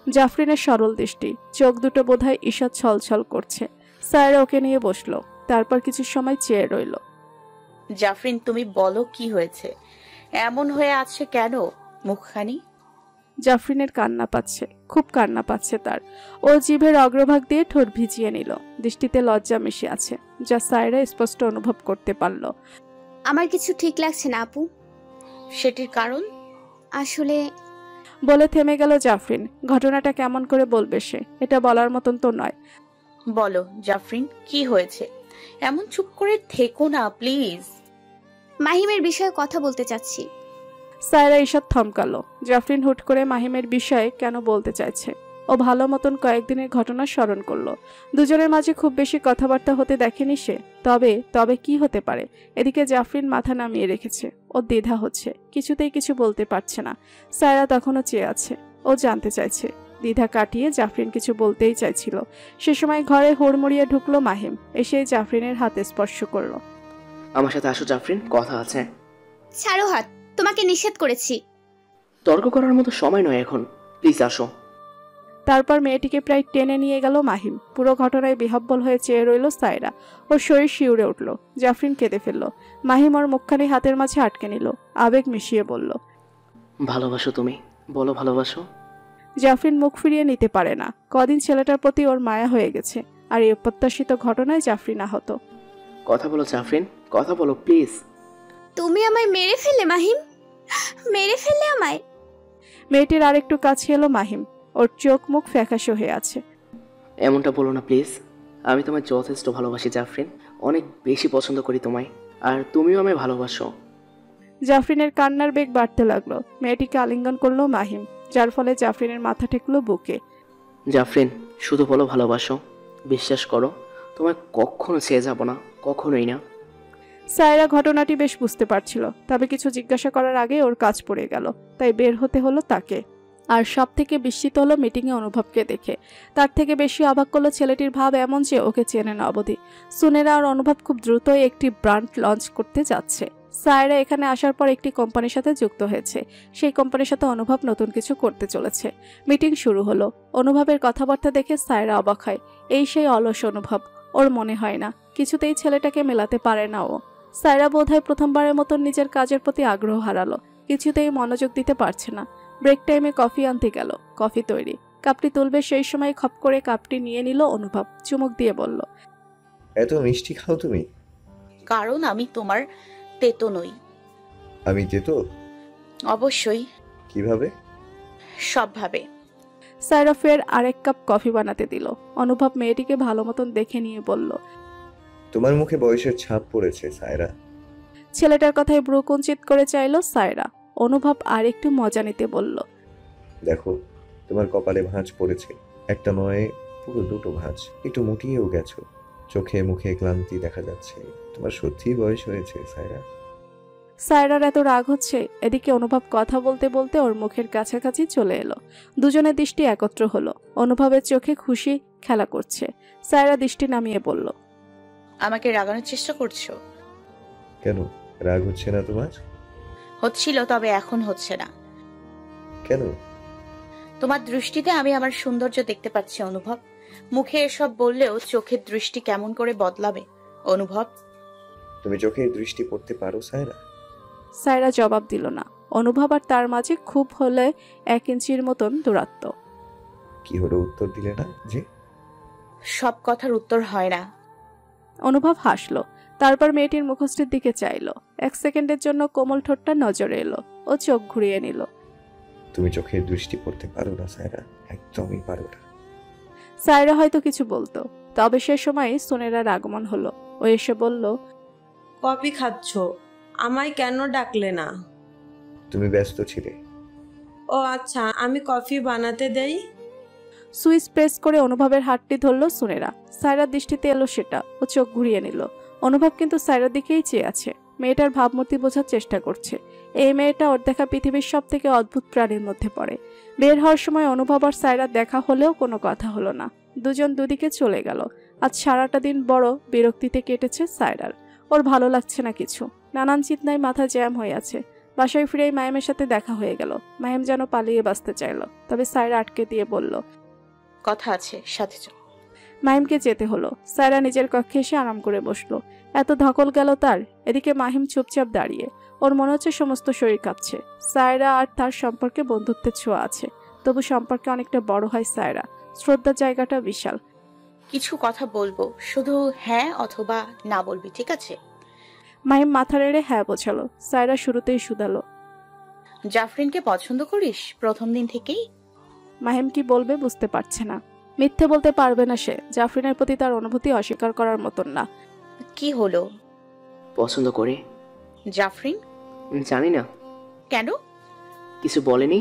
Speaker 3: জাফরিনের সরল দৃষ্টি, চোখ দুটো বোধহয় ঈষৎ ছলছল করছে। সায়রা ওকে নিয়ে বসলো। তারপর কিছু সময় চেয়ে রইল।
Speaker 5: জাফরিন, তুমি বলো কি হয়েছে? এমন হয়ে আছে কেন মুখখানি?
Speaker 3: জাফরিনের কান্না পাচ্ছে, খুব কান্না পাচ্ছে তার। ও জিভের অগ্রভাগ দিয়ে ঠোঁট ভিজিয়ে নিল। দৃষ্টিতে লজ্জা মিশে আছে, যা সায়রা স্পষ্ট অনুভব করতে পারল।
Speaker 9: আমার কিছু ঠিক লাগছে না আপু।
Speaker 5: সেটির কারণ?
Speaker 9: আসলে
Speaker 3: বলে থেমে গেল জাফরিন। ঘটনাটা কেমন করে বলবে সে? এটা বলার মতন তো নয়।
Speaker 5: বলো জাফরিন, কি হয়েছে? এমন চুপ করে থেকো না প্লিজ।
Speaker 9: মাহিমের বিষয়ে কথা বলতে চাচ্ছি।
Speaker 3: সায়রা ঈষৎ থমকালো। জাফরিন হুট করে মাহিমের বিষয়ে কেন বলতে চাইছে? ও ভালো মতন কয়েকদিনের ঘটনা স্মরণ করলো। দুজনের মাঝে খুব বেশি কথাবার্তা হতে দেখেনি সে। তবে কি হতে পারে? এদিকে জাফরিন মাথা নামিয়ে রেখেছে। ও দ্বিধা হচ্ছে, কিছুতেই কিছু বলতে পারছে না। সায়রা তখনও চেয়ে আছে। ও জানতে চাইছে। দ্বিধা কাটিয়ে জাফরিন কিছু বলতেই চাইছিল। সে সময় ঘরে হুড়মুড়িয়ে ঢুকলো মাহিম। এসে জাফরিনের হাতে স্পর্শ করলো।
Speaker 2: আমার সাথে আসো জাফরিন, কথা আছে।
Speaker 9: ছাড়ো হাত, তোমাকে নিষেধ করেছি।
Speaker 2: তর্ক করার মতো সময় নয় এখন, প্লিজ আসো।
Speaker 3: তারপর মেয়েটিকে প্রায় টেনে নিয়ে গেল মাহিম। পুরো ঘটনায় বিহব্বল হয়ে চেয়ে রইল সায়রা। ওর শরীর শিউরে উঠল। জাফরিন কেঁদে ফেলল। মাহিম ওর মুখখানি হাতের মাঝে আটকে নিল। আবেগ মিশিয়ে বলল,
Speaker 2: ভালোবাসো তুমি, বলো ভালোবাসো।
Speaker 3: জাফরিন মুখ ফিরিয়ে নিতে পারে না। কদিন ছেলেটার প্রতি ওর মায়া হয়ে গেছে। আর এই অপ্রত্যাশিত ঘটনায় জাফরিন আহত।
Speaker 2: কথা বলো জাফরিন, কথা বলো প্লিজ।
Speaker 9: তুমি আমায় মেরে ফেলে মাহিম, মেরে ফেলে আমায়।
Speaker 3: মেয়েটির আরেকটু কাছে এলো মাহিম। ওর চোখ মুখ ফ্যাকাশে হয়ে আছে।
Speaker 2: এমনটা বলো না প্লিজ। আমি তোমায় যথেষ্ট ভালোবাসি জাফরিন, অনেক বেশি পছন্দ করি তোমায়, আর তুমিও আমায় ভালোবাসো।
Speaker 3: জাফরিনের কান্নার বেগ বাড়তে লাগলো। মেয়েটিকে আলিঙ্গন করলো মাহিম, যার ফলে জাফরিনের মাথা ঠেকলো বুকে।
Speaker 2: জাফরিন, শুধু বলো ভালোবাসো। বিশ্বাস করো, তোমায় কখনো ছেড়ে যাব না, কখনোই না।
Speaker 3: সায়রা ঘটনাটি বেশ বুঝতে পারছিল, তবে কিছু জিজ্ঞাসা করার আগে ওর কাজ পড়ে গেল। তাই বের হতে হলো তাকে। আর সব থেকে বিস্মিত হলো মিটিংয়ে অনুভবকে দেখে। তার থেকে বেশি অবাক করলো ছেলেটির ভাব এমন যে ওকে চেনে না অবধি। সুনেরা আর অনুভব খুব দ্রুতই একটি ব্র্যান্ড লঞ্চ করতে যাচ্ছে। সায়রা এখানে আসার পর একটি কোম্পানির সাথে যুক্ত হয়েছে। সেই কোম্পানির সাথে অনুভব নতুন কিছু করতে চলেছে। মিটিং শুরু হলো। অনুভবের কথাবার্তা দেখে সায়রা অবাক হয়। এই সেই অলস অনুভব। ওর মনে হয় না, কিছুতেই ছেলেটাকে মেলাতে পারে না ও। সায়রা বোধহয় প্রথমবারের মতন নিজের কাজের প্রতি আগ্রহ হারালো। কিছুতেই মনোযোগ দিতে পারছে না। ব্রেক টাইমে কফি আনতে গেল। কফি তৈরি। কাপটি তুলবে সেই সময় খপ করে কাপটি নিয়ে নিল অনুভব। চুমুক দিয়ে বলল,
Speaker 6: এত মিষ্টি খাও তুমি?
Speaker 5: কারণ আমি তোমার তেতো নই।
Speaker 6: আমি তেতো?
Speaker 5: অবশ্যই।
Speaker 6: কিভাবে?
Speaker 5: সবভাবে।
Speaker 3: সায়রা ফের আরেক কাপ কফি বানাতে দিল। অনুভব মেয়েটিকে ভালো মতন দেখে নিয়ে বলল,
Speaker 6: তোমার মুখে বয়সের ছাপ পড়েছে সায়রা।
Speaker 3: ছেলেটার কথায় ভ্রু কুঞ্চিত করে চাইল সায়রা। অনুভব আর একটু মজা নিতে বলল,
Speaker 6: দেখো, তোমার কপালে ভাঁজ পড়েছে। একটা নয়, পুরো 2টো ভাঁজ। একটু মুটিয়েও গেছো। চোখে মুখে ক্লান্তি দেখা যাচ্ছে। তোমার সত্যিই বয়স হয়েছে সায়রা।
Speaker 3: সায়রার এত রাগ হচ্ছে। এদিকে অনুভব কথা বলতে বলতে ওর মুখের কাছাকাছি চলে এলো। দুজনের দৃষ্টি একত্র হলো। অনুভবের চোখে খুশি খেলা করছে। সায়রা দৃষ্টি নামিয়ে বলল,
Speaker 5: আমাকে রাগানোর চেষ্টা করছো?
Speaker 6: কেন, রাগ হচ্ছে না তোমার?
Speaker 5: হচ্ছিল, তবে এখন হচ্ছে না।
Speaker 6: কেন?
Speaker 5: তোমার দৃষ্টিতে আমি আমার সৌন্দর্য দেখতে পাচ্ছি অনুভব। মুখে এসব বললেও চোখের দৃষ্টি কেমন করে বদলাবে অনুভব?
Speaker 6: তুমি চোখের দৃষ্টি পড়তে পারো সায়রা?
Speaker 3: সায়রা জবাব দিল না। অনুভব আর তার মাঝে খুব হলে 1 ইঞ্চির মতন দূরত্ব।
Speaker 6: কি হলো, উত্তর দিলে না যে?
Speaker 5: সব কথার উত্তর হয় না।
Speaker 3: অনুভব হাসলো, তারপর মেয়েটির মুখশ্রীর দিকে চাইলো। 1 সেকেন্ডের জন্য কোমল ঠোঁটটা নজরে এলো। ও চোখ ঘুরিয়ে নিল।
Speaker 6: তুমি চোখের দৃষ্টি পড়তে পারো না সায়রা, একদমই পারো না।
Speaker 3: সায়রা হয়তো কিছু বলতো, তবে সে সময় সোনেরার আগমন হলো। ও এসে বলল,
Speaker 10: কফি খাচ্ছ, আমায় কেন ডাকলে না?
Speaker 6: তুমি ব্যস্ত ছিলে।
Speaker 10: ও আচ্ছা, আমি কফি বানাতে দেই।
Speaker 3: সুইচ প্রেস করে অনুভবের হাতটি ধরল সোনেরা। সায়রার দৃষ্টিতে এলো সেটা। ও চোখ ঘুরিয়ে নিল। অনুভব কিন্তু সায়রার দিকেই চেয়ে আছে। মেয়েটার ভাবমূর্তি বোঝার চেষ্টা করছে। এই মেয়েটা ওর দেখা পৃথিবীর সব থেকে অদ্ভুত প্রাণীর মধ্যে পড়ে। বের হওয়ার সময় অনুভব আর সায়রার দেখা হলেও কোনো কথা হলো না। দুজন দুদিকে চলে গেল। আজ সারাটা দিন বড় বিরক্তিতে কেটেছে সায়রার। ওর ভালো লাগছে না কিছু। নানান চিন্তায় মাথা জ্যাম হয়ে আছে। বাসায় ফিরেই মাহিমের সাথে দেখা হয়ে গেল। মাহিম যেন পালিয়ে বাঁচতে চাইল, তবে সায়রা আটকে দিয়ে বলল,
Speaker 5: কথা আছে, সাথে চল।
Speaker 3: মাহিমকে যেতে হলো। সায়রা নিজের কক্ষে এসে আরাম করে বসলো। এত ধকল গেল তার। এদিকে মাহিম চুপচাপ দাঁড়িয়ে। ওর মনে হচ্ছে সমস্ত শরীর কাঁপছে। সায়রা আর তার সম্পর্কে বন্ধুত্বের ছোঁয়া আছে, তবু সম্পর্কে অনেকটা বড় হয় সায়রা। শ্রদ্ধার জায়গাটা বিশাল।
Speaker 5: কিছু কথা বলবো, শুধু হ্যাঁ অথবা না বলবি, ঠিক আছে?
Speaker 3: মাহিম মাথা নেড়ে হ্যাঁ বোঝালো। সায়রা শুরুতেই শুধালো,
Speaker 5: জাফরিনকে পছন্দ করিস প্রথম দিন থেকেই?
Speaker 3: মাহিম কি বলবে বুঝতে পারছে না। মিথ্যে বলতে পারবে না সে। জাফরিনের প্রতি তার অনুভূতি অস্বীকার করার মতন না।
Speaker 5: কি হলো?
Speaker 2: পছন্দ করে।
Speaker 5: জাফরিন?
Speaker 2: জানি না।
Speaker 5: কেন?
Speaker 2: কিছু বলেনি।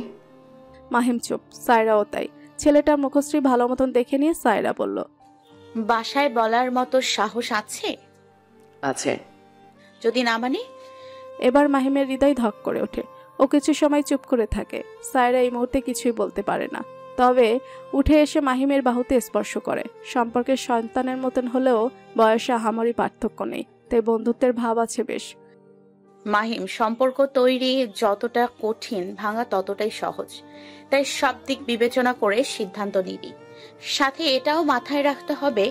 Speaker 3: মাহিম চুপ। সায়রাও তাই। ছেলেটার মুখশ্রী ভালো মতন দেখে নিয়ে সায়রা বলল,
Speaker 5: বাসায় বলার মতো সাহস আছে?
Speaker 2: আছে।
Speaker 5: যদি না মানে?
Speaker 3: এবার মাহিমের হৃদয় ধক করে ওঠে। ও কিছু সময় চুপ করে থাকে। সায়রা এই মুহূর্তে কিছুই বলতে পারে না, তবে উঠে এসে মাহিমের বাহুতে স্পর্শ করে। সম্পর্কের সন্তানের মতন হলেও বয়সে আহামরি পার্থক্য নেই, তাই বন্ধুত্বের ভাব আছে বেশ।
Speaker 5: মাহিম, সম্পর্ক তৈরি যতটা কঠিন, ভাঙা ততটাই সহজ। তাই সব দিক বিবেচনা করে সিদ্ধান্ত নিবি। সাথে এটাও মাথায় রাখতে হবে,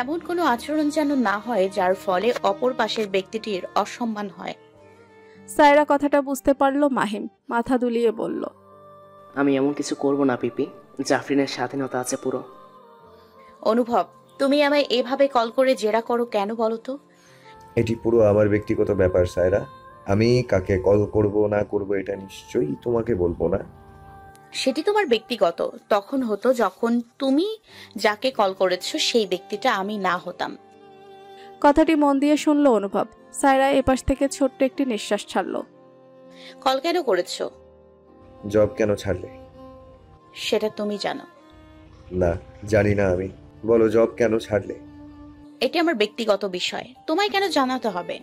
Speaker 5: এমন কোনো আচরণ যেন না হয় যার ফলে অপর পাশের ব্যক্তিটির অসম্মান হয়।
Speaker 3: সায়রা কথাটা বুঝতে পারলো। মাহিম মাথা দুলিয়ে বলল,
Speaker 2: আমি এমন কিছু করব না পিপি। জাফরিনের স্বাধীনতা আছে পুরো।
Speaker 5: অনুভব, তুমি আমায় এভাবে কল করে জেরা করো কেন বলো তো?
Speaker 6: এটি পুরো আমার ব্যক্তিগত ব্যাপার সায়রা। আমি কাকে কল করব না করব এটা নিশ্চয়ই তোমাকে বলবো না।
Speaker 5: সেটি তোমার ব্যক্তিগত তখন হতো যখন তুমি যাকে কল করেছো সেই ব্যক্তিটা আমি না হতাম।
Speaker 3: কথাটি মন দিয়ে শুনলো অনুভব। সায়রা এপাশ থেকে ছোট্ট একটি নিঃশ্বাস ছাড়লো।
Speaker 5: কল কেন করেছো?
Speaker 6: জব কেন ছাড়লে?
Speaker 5: সেটা তুমি জানো।
Speaker 6: না, জানি না আমি। বলো, জব কেন ছাড়লে?
Speaker 5: এটি আমার ব্যক্তিগত বিষয়, তোমায় কেন জানাতে হবে?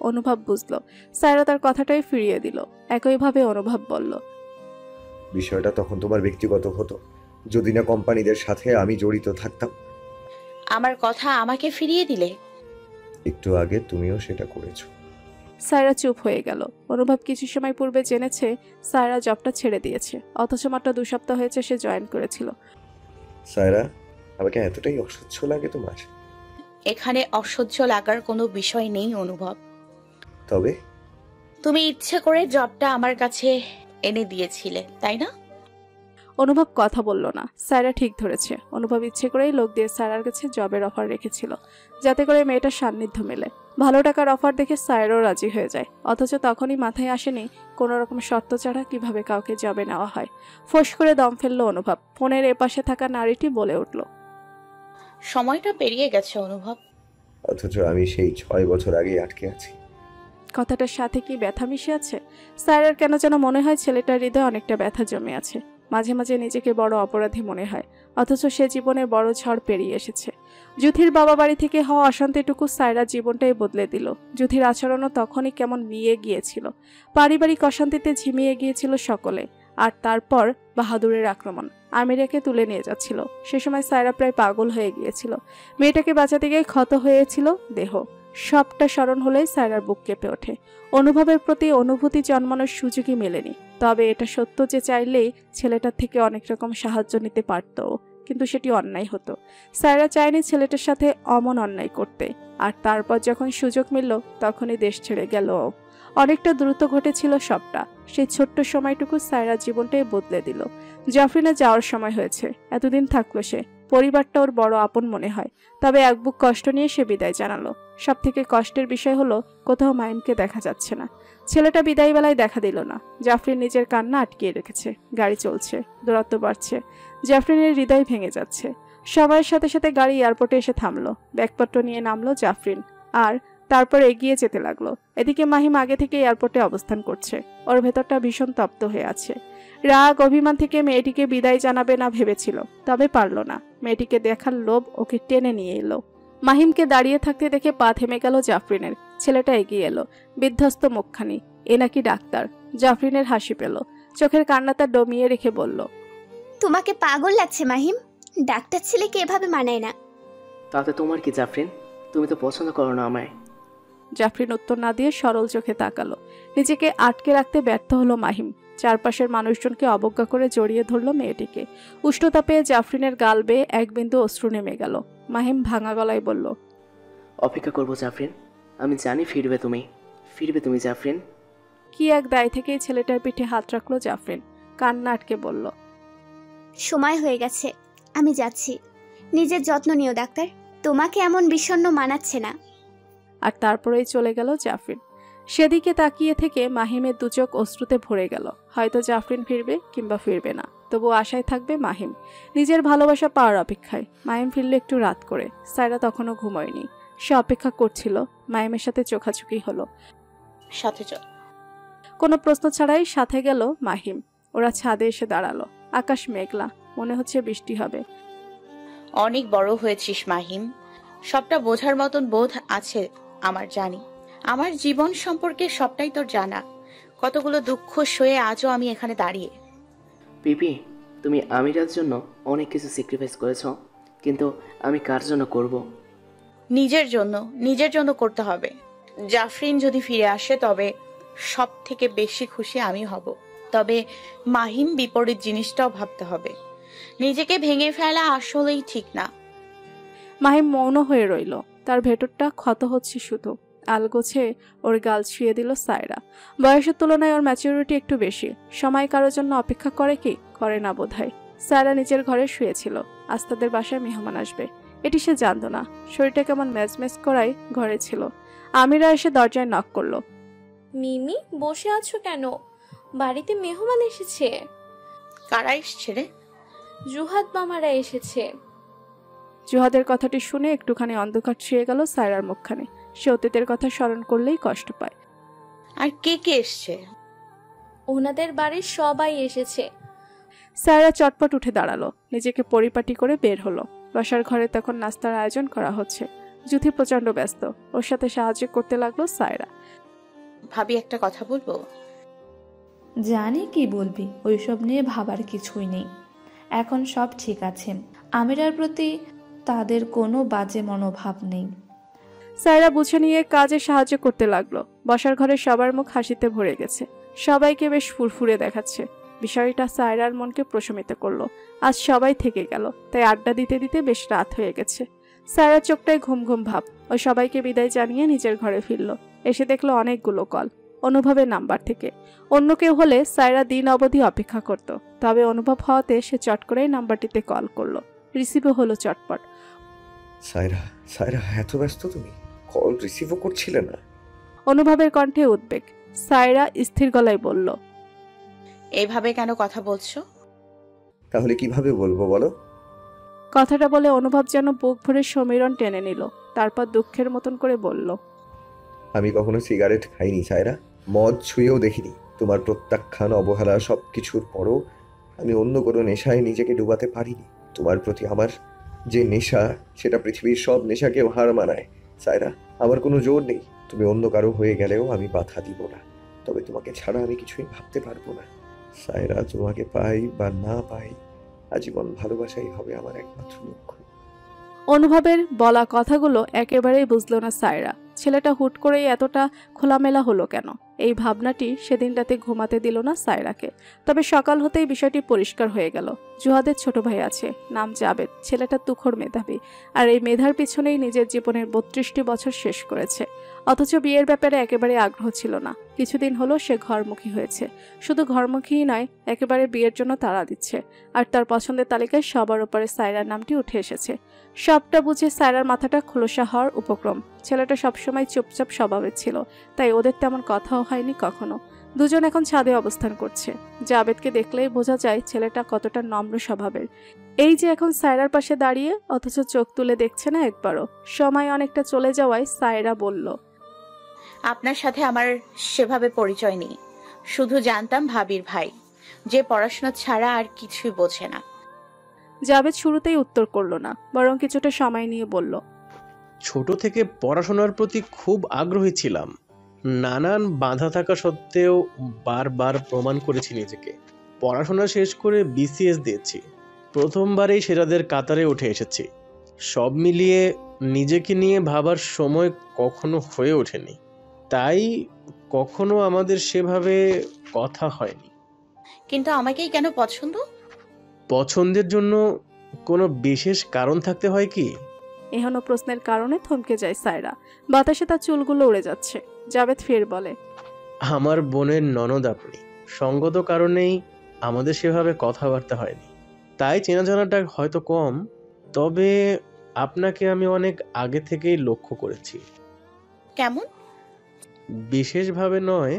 Speaker 3: অনুভব বুঝলো। সায়রা তার কথাটাই ফিরিয়ে দিল। একইভাবে অনুভব বলল,
Speaker 6: বিষয়টা তখন তোমার ব্যক্তিগত হতো যদি না কোম্পানিদের সাথে আমি জড়িত থাকতাম।
Speaker 5: আমার কথা আমাকে ফিরিয়ে দিলে।
Speaker 6: একটু আগে তুমিও সেটা করেছো।
Speaker 3: সায়রা চুপ হয়ে গেল। অনুভব কিছু সময় পূর্বে জেনেছে সায়রা জবটা ছেড়ে দিয়েছে, অথচ মাত্র 2 সপ্তাহ হয়েছে সে জয়েন করেছিল।
Speaker 6: সায়রা, আমাকে এতটাই অসহ্য লাগে তোমার?
Speaker 5: এখানে অসহ্য লাগার কোনো বিষয় নেই অনুভব।
Speaker 6: তবে
Speaker 5: তুমি ইচ্ছে করে জবটা আমার কাছে এনে দিয়েছিলে, তাই না?
Speaker 3: অনুভব কথা বলল না। সায়রা ঠিক ধরেছে। অনুভব ইচ্ছে করেই লোক দিয়ে সায়রার কাছে জবের অফার রেখেছিল, যাতে করে মেয়েটার সান্নিধ্য মেলে। ভালো টাকার অফার দেখে সায়রাও রাজি হয়ে যায়, অথচ তখনই মাথায় আসেনি কোনো রকম শর্ত ছাড়া কিভাবে কাউকে জবে নেওয়া হয়। ফোঁস করে দম ফেললো অনুভব। ফোনের এপাশে থাকা নারীটি বলে উঠল,
Speaker 5: সময়টা পেরিয়ে গেছে অনুভব।
Speaker 6: অথচ আমি সেই 6 বছর আগে আটকে আছি।
Speaker 3: কথাটার সাথে কি ব্যথা মিশে আছে? সায়রার কেন যেন মনে হয় ছেলেটার হৃদয়ে অনেকটা ব্যথা জমে আছে। মাঝে মাঝে নিজেকে বড় অপরাধী মনে হয়, অথচ সে জীবনে বড় ঝড় পেরিয়ে এসেছে। যুথির বাবা বাড়ি থেকে হওয়া অশান্তিটুকু সায়রার জীবনটাই বদলে দিল। যুথির আচরণও তখনই কেমন মিয়ে গিয়েছিল। পারিবারিক অশান্তিতে ঝিমিয়ে গিয়েছিল সকলে। আর তারপর বাহাদুরের আক্রমণ আমিরাকে তুলে নিয়ে যাচ্ছিল। সে সময় সায়রা প্রায় পাগল হয়ে গিয়েছিল। মেয়েটাকে বাঁচাতে গিয়ে ক্ষত হয়েছিল দেহ। সবটা স্মরণ হলেই সায়রার বুক কেঁপে ওঠে। অনুভবের প্রতি অনুভূতি জন্মানোর সুযোগই মেলেনি। তবে এটা সত্য যে চাইলেই ছেলেটার থেকে অনেক রকম সাহায্য নিতে পারত। কিন্তু সেটি অন্যায় হতো। সায়রা চায়নি ছেলেটার সাথে অমন অন্যায় করতে, আর তারপর যখন সুযোগ মিলল তখনই দেশ ছেড়ে গেল। অনেকটা দ্রুত ঘটেছিল সবটা। সেই ছোট্ট সময়টুকু সায়রার জীবনটাই বদলে দিল। জাফরিনে যাওয়ার সময় হয়েছে, এতদিন থাকলো সে, পরিবারটা ওর বড় আপন মনে হয়। তবে এক বুক কষ্ট নিয়ে সে বিদায় জানালো। সব থেকে কষ্টের বিষয় হলো কোথাও মাহিমকে দেখা যাচ্ছে না। ছেলেটা বিদায় বেলায় দেখা দিল না। জাফরিন নিজের কান্না আটকিয়ে রেখেছে। গাড়ি চলছে, দূরত্ব বাড়ছে, জাফরিনের হৃদয় ভেঙে যাচ্ছে। সময়ের সাথে সাথে গাড়ি এয়ারপোর্টে এসে থামলো। ব্যাগপত্র নিয়ে নামলো জাফরিন, আর তারপর এগিয়ে যেতে লাগলো। এদিকে মাহিম আগে থেকে এয়ারপোর্টে অবস্থান করছে। ওর ভেতরটা ভীষণ তপ্ত হয়ে আছে। রাগ অভিমান থেকে মেয়েটিকে বিদায় জানাবে না ভেবেছিল, তবে পারল না। মেয়েটিকে দেখার লোভ ওকে টেনে নিয়ে এলো। মাহিমকে দাঁড়িয়ে থাকতে দেখে পা থেমে গেল জাফরিনের। ছেলেটা এগিয়ে এলো, বিধ্বস্ত মুখখানি। এ নাকি ডাক্তার। জাফরিনের হাসি পেল, চোখের কান্নাটা দমিয়ে রেখে বলল,
Speaker 9: তোমাকে পাগল লাগছে মাহিম, ডাক্তার ছেলেকে এভাবে মানায় না।
Speaker 2: তাতে তোমার কি জাফরিন? তুমি তো পছন্দ করো না আমায়।
Speaker 3: জাফরিন উত্তর না দিয়ে সরল চোখে তাকালো। নিজেকে আটকে রাখতে ব্যর্থ হলো মাহিম। চারপাশের মানুষজনকে অবজ্ঞা করে জড়িয়ে ধরলো মেয়েটিকে। উষ্ণতা পেয়ে জাফরিনের গাল বেয়ে এক বিন্দু অশ্রু নেমে গেল। মাহিম ভাঙা গলায় বলল,
Speaker 2: অপেক্ষা করবো জাফরিন, আমি জানি ফিরবে তুমি জাফরিন।
Speaker 3: কি এক দায় থেকেই ছেলেটার পিঠে হাত রাখলো জাফরিন। কান্না আটকে বলল,
Speaker 9: সময় হয়ে গেছে, আমি যাচ্ছি। নিজের যত্ন নিও ডাক্তার, তোমাকে এমন বিষণ্ণ মানাচ্ছে না।
Speaker 3: আর তারপরেই চলে গেল জাফরিন। সেদিকে তাকিয়ে থেকে মাহিমের দুচোখ অশ্রুতে ভরে গেল। হয়তো জাফরিন ফিরবে কিংবা ফিরবে না, তবু আশায় থাকবে মাহিম, নিজের ভালোবাসা পাওয়ার অপেক্ষায়। মাহিম ফিরল একটু রাত করে। সায়রা তখনও ঘুমোয়নি। সে অপেক্ষা করছিল। মাহিমের সাথে চোখাচোখি হলো।
Speaker 5: সাথে চল।
Speaker 3: কোনো প্রশ্ন ছাড়াই সাথে গেল মাহিম। ওরা ছাদে এসে দাঁড়ালো। আকাশ মেঘলা, মনে হচ্ছে বৃষ্টি হবে।
Speaker 5: অনেক বড় হয়েছিস মাহিম, সবটা বোঝার মতন বোধ আছে আমার, জানি। আমার জীবন সম্পর্কে সবটাই তোর জানা। কতগুলো দুঃখ সয়ে আজও আমি এখানে দাঁড়িয়ে।
Speaker 2: পিপি, তুমি আমিরার জন্য অনেক কিছু স্যাক্রিফাইস করেছ, কিন্তু আমি কার জন্য করব?
Speaker 5: নিজের জন্য করতে হবে। জাফরিন যদি ফিরে আসে তবে সব থেকে বেশি খুশি আমি হব। তবে মাহিম বিপরীত জিনিসটাও ভাবতে হবে। নিজেকে ভেঙে ফেলা আসলেই ঠিক না।
Speaker 3: মাহিম মৌন হয়ে রইল। তার ভেতরটা ক্ষত হচ্ছে শুধু। আলগোছে ওর গাল ছুঁয়ে দিল সায়রা। বয়সের তুলনায় ওর ম্যাচুরিটি একটু বেশি। সময় কারোর জন্য অপেক্ষা করে কি? করে না বোধহয়। সায়রা নিজের ঘরে শুয়েছিল। আজ তাদের বাসায় মেহমান আসবে, এটি সে জানত না। শরীরটা কেমন ম্যাজম্যাজ করাই ঘরে ছিল। আমিরা এসে দরজায় নক করলো।
Speaker 4: মিমি, বসে আছো কেন? বাড়িতে মেহমান এসেছে।
Speaker 5: কারা এসেছে রে?
Speaker 4: জুহাদ মামারা এসেছে।
Speaker 3: জুহাদের কথাটি শুনে একটুখানি অন্ধকার ছুঁয়ে গেল সায়রার মুখখানে। সে অতীতের কথা স্মরণ করলেই কষ্ট পায়।
Speaker 5: আর কে কে এসছে?
Speaker 4: ওনাদের বাড়ির সবাই এসেছে।
Speaker 3: সায়রা চটপট উঠে দাঁড়ালো, নিজেকে পরিপাটি করে বের হলো। বাসার ঘরে তখন নাস্তার আয়োজন করা হচ্ছে। জুথি প্রচন্ড ব্যস্ত। ওর সাথে সাহায্য করতে লাগলো সায়রা।
Speaker 5: ভাবি, একটা কথা বলবো?
Speaker 11: জানি কি বলবি, ওইসব নিয়ে ভাবার কিছুই নেই। এখন সব ঠিক আছে। আমিরার প্রতি তাদের কোনো বাজে মনোভাব নেই।
Speaker 3: সায়রা বুঝে নিয়ে কাজে সাহায্য করতে লাগলো। বসার ঘরে সবার মুখ হাসিতে ভরে গেছে। সবাইকে বেশ ফুরফুরে দেখাচ্ছে। বিষয়টা সায়রার মনকে প্রশমিত করলো। আজ সবাই থেকে গেল, তাই আড্ডা দিতে দিতে বেশ রাত হয়ে গেছে। সায়রার চোখটায় ঘুম ঘুম ভাব। ওই সবাইকে বিদায় জানিয়ে নিজের ঘরে ফিরল। এসে দেখলো অনেকগুলো কল, অনুভবের নাম্বার থেকে। অন্য কেউ হলে সায়রা দিন অবধি অপেক্ষা করত, তবে অনুভব হওয়াতে সে চট করেই নাম্বারটিতে কল করলো। রিসিভও হলো চটপট।
Speaker 6: সায়রা এত ব্যস্ত তুমি, কল রিসিভও করছিলে না?
Speaker 3: অনুভবের কণ্ঠে উদ্বেগ। সায়রা স্থির গলায় বলল,
Speaker 5: এভাবে কেন কথা বলছো?
Speaker 6: তাহলে কিভাবে বলবো বলো?
Speaker 3: কথাটা বলে অনুভব যেন বুক ভরে সমীরণ টেনে নিল। তারপর দুঃখের মতন করে বলল,
Speaker 6: আমি কখনো সিগারেট খাইনি সায়রা, মদ ছুঁয়েও দেখিনি। তোমার প্রত্যাখ্যান, অবহেলা সবকিছুর পরও আমি অন্য কোনো নেশায় নিজেকে ডুবাতে পারিনি। তোমার প্রতি আমার যে নেশা, সেটা পৃথিবীর সব নেশাকেও হার মানায়। সায়রা, আমার কোনো জোর নেই। তুমি অন্য কারো হয়ে গেলেও আমি বাধা দিব না, তবে তোমাকে ছাড়া আমি কিছুই ভাবতে পারবো না। সায়রা, তোমাকে পাই বা না পাই, আজীবন ভালোবাসাই হবে আমার একমাত্র লক্ষ্য।
Speaker 3: অনুভবের বলা কথাগুলো একেবারেই বুঝলো না সায়রা। ছেলেটা হুট করেই এতটা খোলামেলা হলো কেন? এই ভাবনাটি সেদিন রাতে ঘুমাতে দিল না সায়রাকে। তবে সকাল হতেই বিষয়টি পরিষ্কার হয়ে গেল। জুহাদের ছোট ভাই আছে, নাম জাবেদ। ছেলেটা তুখর মেধাবী, আর এই মেধার পিছনেই নিজের জীবনের 32টি বছর শেষ করেছে। অথচ বিয়ের ব্যাপারে একেবারে আগ্রহ ছিল না। কিছুদিন হলো সে ঘরমুখী হয়েছে। শুধু ঘরমুখীই নয়, একেবারে বিয়ের জন্য তাড়া দিচ্ছে। আর তার পছন্দের তালিকায় সবার উপরে সায়রার নামটি উঠে এসেছে। সবটা বুঝে সায়রার মাথাটা খোলসা হওয়ার উপক্রম। ছেলেটা সবসময় চুপচাপ স্বভাবের ছিল, তাই ওদের তেমন কথাও হয়নি কখনো। দুজন এখন ছাদে অবস্থান করছে। জাবেদকে দেখলেই বোঝা যায় ছেলেটা কতটা নম্র স্বভাবের। এই যে এখন সায়রার পাশে দাঁড়িয়ে, অথচ চোখ তুলে দেখছে না একবারও। সময় অনেকটা চলে যাওয়ায় সায়রা বলল,
Speaker 5: আপনার সাথে আমার সেভাবে পরিচয় নেই। শুধু জানতাম ভাবির ভাই, যে পড়াশোনা ছাড়া আর কিছুই বোঝে না।
Speaker 3: জাবেদ শুরুতেই উত্তর করল না, বরং কিছুটা সময় নিয়ে বলল,
Speaker 13: ছোট থেকে পড়াশোনার প্রতি খুব আগ্রহী ছিলাম। নানান বাধা থাকা সত্ত্বেও বারবার প্রমাণ করেছি নিজেকে। পড়াশোনা শেষ করে বিসিএস দিয়েছি। প্রথমবারেই সেরাদের কাতারে উঠে এসেছি। সব মিলিয়ে নিজেকে নিয়ে ভাবার সময় কখনো হয়ে ওঠেনি, তাই কখনো আমাদের সেভাবে কথা হয়নি।
Speaker 5: কিন্তু আমাকেই কেন পছন্দ?
Speaker 13: পছন্দের জন্য কোনো বিশেষ কারণ থাকতে হয় কি?
Speaker 3: এহেন প্রশ্নের কারণে থমকে যায় সায়রা। বাতাসে তার চুলগুলো উড়ে যাচ্ছে। জাবেদ ফের বলে,
Speaker 13: আমার বোনের ননদ আপনি। সঙ্গত কারণেই আমাদের সেভাবে কথাবার্তা হয়নি, তাই চেনাজানাটা হয়তো কম। তবে আপনাকে আমি অনেক আগে থেকেই লক্ষ্য করেছি।
Speaker 5: কেমন?
Speaker 13: বিশেষভাবে নয়,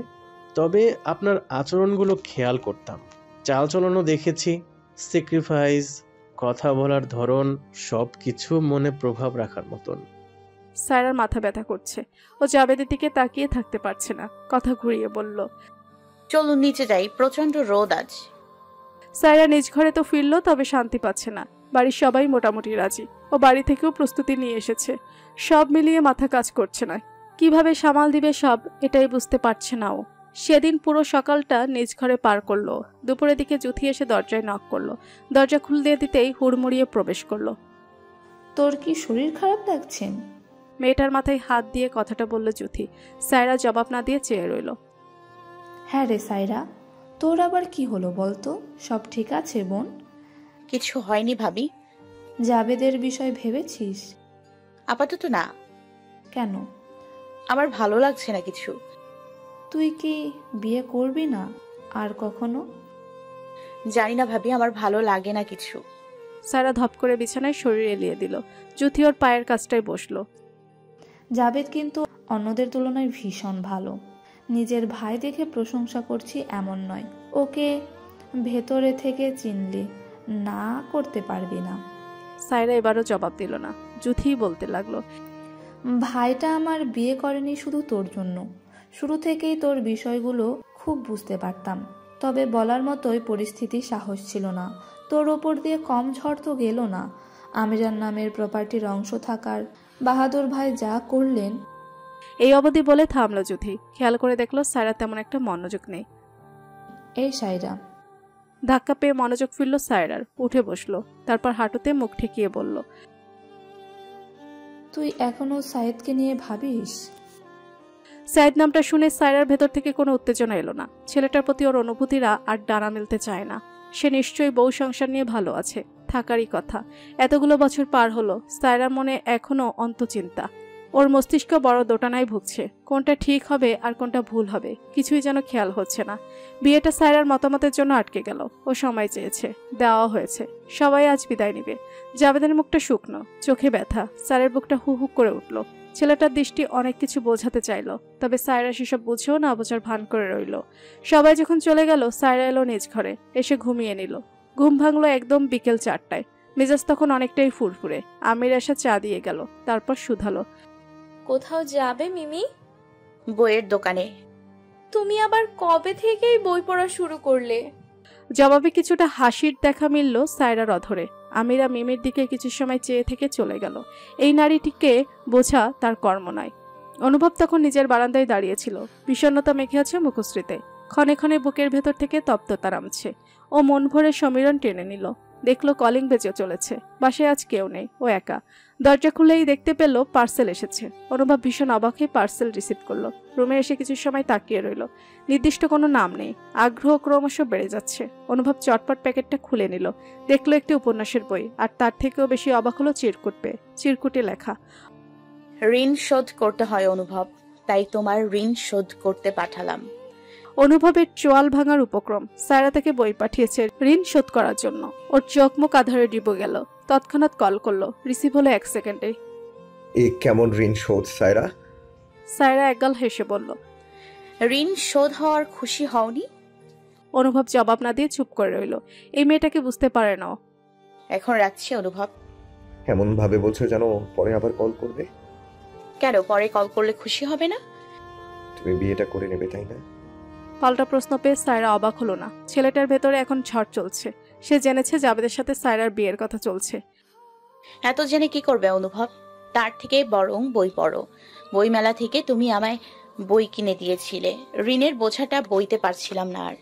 Speaker 13: তবে আপনার আচরণগুলো খেয়াল করতাম। চালচলনও দেখেছি, স্যাক্রিফাইস, কথা বলার ধরন, সব কিছু মনে প্রভাব রাখার মতন।
Speaker 3: সায়রার মাথা ব্যথা করছে। ও জাবেদের দিকে তাকিয়ে থাকতে পারছে না। কথা ঘুরিয়ে বলল,
Speaker 5: চলুন নিচে যাই, প্রচন্ড রোদ আজ।
Speaker 3: সায়রা নিজ ঘরে তো ফিরল, তবে শান্তি পাচ্ছে না। বাড়ির সবাই মোটামুটি রাজি। ও বাড়ি থেকেও প্রস্তুতি নিয়ে এসেছে। সব মিলিয়ে মাথা কাজ করছে না। কিভাবে সামাল দিবে সব, এটাই বুঝতে পারছে না ও। সেদিন পুরো সকালটা নিজ ঘরে পার করলো। দুপুরের দিকে জুথি এসে দরজায় নক করলো। দরজা খুলে দিতেই হুড়মুড়িয়ে প্রবেশ করলো।
Speaker 11: তোর কি শরীর খারাপ লাগছে?
Speaker 3: মেয়েটার মাথায় হাত দিয়ে কথাটা বলল জুথি। সায়রা জবাব না দিয়ে চেয়ে রইল।
Speaker 11: হ্যাঁ রে সায়রা, তোর আবার কি হলো বলতো? সব ঠিক আছে বোন?
Speaker 5: কিছু হয়নি ভাবি।
Speaker 11: জাবেদের বিষয় ভেবেছিস?
Speaker 5: আপাতত না।
Speaker 11: কেন?
Speaker 5: আমার ভালো লাগছে না কিছু।
Speaker 11: তুই কি বিয়ে করবি না আর কখনো?
Speaker 5: জানি না ভাবি, আমার ভালো লাগে না কিছু।
Speaker 3: সায়রা ধপ করে বিছানায় শরীর এলিয়ে দিল। জুথি ওর পায়ের কাছটায় বসলো।
Speaker 11: জাবেদ কিন্তু অন্যদের তুলনায় ভীষণ ভালো। নিজের ভাই দেখে প্রশংসা করছি এমন নয়। ওকে ভেতরে থেকে চিনলি না করতে পারবি না।
Speaker 3: সায়রা এবারও জবাব দিল না। জুথিই বলতে লাগলো,
Speaker 11: ভাইটা আমার বিয়ে করেনি শুধু তোর জন্য। শুরু থেকেই তোর বিষয়গুলো খুব বুঝতে পারতাম, তবে বলার মতোই পরিস্থিতি, সাহস ছিল না। তোর ওপর দিয়ে কম ঝড় তো গেল না। আমিরার নামের প্রপার্টির অংশ থাকার বাহাদুর ভাই যা করলেন।
Speaker 3: এই অবধি বলে থামলো জুথি। খেয়াল করে দেখলো সায়রা তেমন একটা মনোযোগ নেই।
Speaker 11: এই সায়রা।
Speaker 3: ধাক্কা পেয়ে মনোযোগ ফিরল সায়রার। উঠে বসলো। তারপর হাঁটুতে মুখ ঠেকিয়ে বলল,
Speaker 11: তুই এখনো সায়েদকে নিয়ে ভাবিস?
Speaker 3: সায়েদ নামটা শুনে সায়রার ভেতর থেকে কোনো উত্তেজনা এলো না। ছেলেটার প্রতি ওর অনুভূতিরা আর ডানা মিলতে চায় না। সে নিশ্চয়ই বউ সংসার নিয়ে ভালো আছে, থাকারই কথা। এতগুলো বছর পার হলো, সায়রার মনে এখনো অন্তচিন্তা। ওর মস্তিষ্ক বড় দোটানায় ভুগছে। কোনটা ঠিক হবে আর কোনটা ভুল হবে কিছুই যেন খেয়াল হচ্ছে না। বিয়েটা সায়রার মতামতের জন্য আটকে গেল। ও সময় চেয়েছে, দেওয়া হয়েছে। সবাই আজ বিদায় নিবে। জাবেদের মুখটা শুকনো, চোখে ব্যথা। স্যারের বুকটা হু হু করে উঠল। ছেলেটার দৃষ্টি অনেক কিছু বোঝাতে চাইল, তবে সায়রা সেসব বুঝেও না বোঝার ভান করে রইল। সবাই যখন চলে গেল, সায়রা এলো নিজ ঘরে। এসে ঘুমিয়ে নিল। ঘুম ভাঙলো একদম বিকেল 4টায়। মেজাজ তখন অনেকটাই ফুরফুরে। আমির এসে চা দিয়ে গেল, তারপর শুধালো,
Speaker 4: কোথাও যাবে মিমি?
Speaker 5: বইয়ের দোকানে।
Speaker 4: তুমি আবার কবে থেকেই বই পড়া শুরু করলে?
Speaker 3: জবাবে কিছুটা হাসির দেখা মিলল সায়রার অধরে। আমিরা মিমির দিকে কিছু সময় চেয়ে থেকে চলে গেল। এই নারীটিকে বোঝা তার কর্ম নয়। অনুভব তখন নিজের বারান্দায় দাঁড়িয়েছিল। বিষণ্ণতা মেখে আছে মুখশ্রীতে। ক্ষণে ক্ষণে বুকের ভেতর থেকে তপ্ততা নামছে। ও মন ভরে সমীরণ টেনে নিল। দেখলো কলিং বেজে চলেছে। বাসায় আজ কেউ নেই, ও একা। দরজা খুলেই দেখতে পেল পার্সেল এসেছে। অনুভব ভীষণ অবাক হয়ে পার্সেল রিসিভ করলো। রুমে এসে কিছু সময় তাকিয়ে রইল। নির্দিষ্ট কোনো নাম নেই। আগ্রহ ক্রমশ বেড়ে যাচ্ছে। অনুভব চটপট প্যাকেটটা খুলে নিল। দেখলো একটি উপন্যাসের বই, আর তার থেকেও বেশি অবাক হলো চিরকুট পেয়ে। চিরকুটে লেখা,
Speaker 5: ঋণ শোধ করতে হয় অনুভব, তাই তোমার ঋণ শোধ করতে পাঠালাম।
Speaker 3: অনুভবের চোয়াল ভাঙার উপক্রম। সায়রা তাকে বই পাঠিয়েছে ঋণ শোধ করার জন্য। ওর চোখ মুখ আধারে ডুবে গেল। তৎক্ষণাৎ কল করলো। রিসিভ হলো 1 সেকেন্ডে।
Speaker 6: এই কেমন ঋণ শোধ সায়রা?
Speaker 3: সায়রা একগাল হেসে বলল,
Speaker 5: ঋণ শোধ হওয়ার খুশি হওনি?
Speaker 3: অনুভব জবাব না দিয়ে চুপ করে রইল। এই মেয়েটাকে বুঝতে পারে না।
Speaker 5: এখন রাখছি অনুভব।
Speaker 6: এমন ভাবে বলছো জানো পরে আবার কল করবে।
Speaker 5: কেন পরে কল করলে খুশি হবে না?
Speaker 6: তুমি বিয়েটা করে নেবে তাই না?
Speaker 3: পাল্টা প্রশ্ন পেয়ে সায়রা অবাক হলো না। ছেলেটার ভেতরে এখন ঝড় চলছে। সে জেনেছে জাবেদের সাথে সায়রার বিয়ের কথা চলছে।
Speaker 5: এত জেনে কি করবে অনুভব? তার থেকে বরং বই পড়ো। বই মেলা থেকে তুমি আমায় বই কিনে দিয়েছিলে। ঋণের বোঝাটা বইতে পারছিলাম না আর।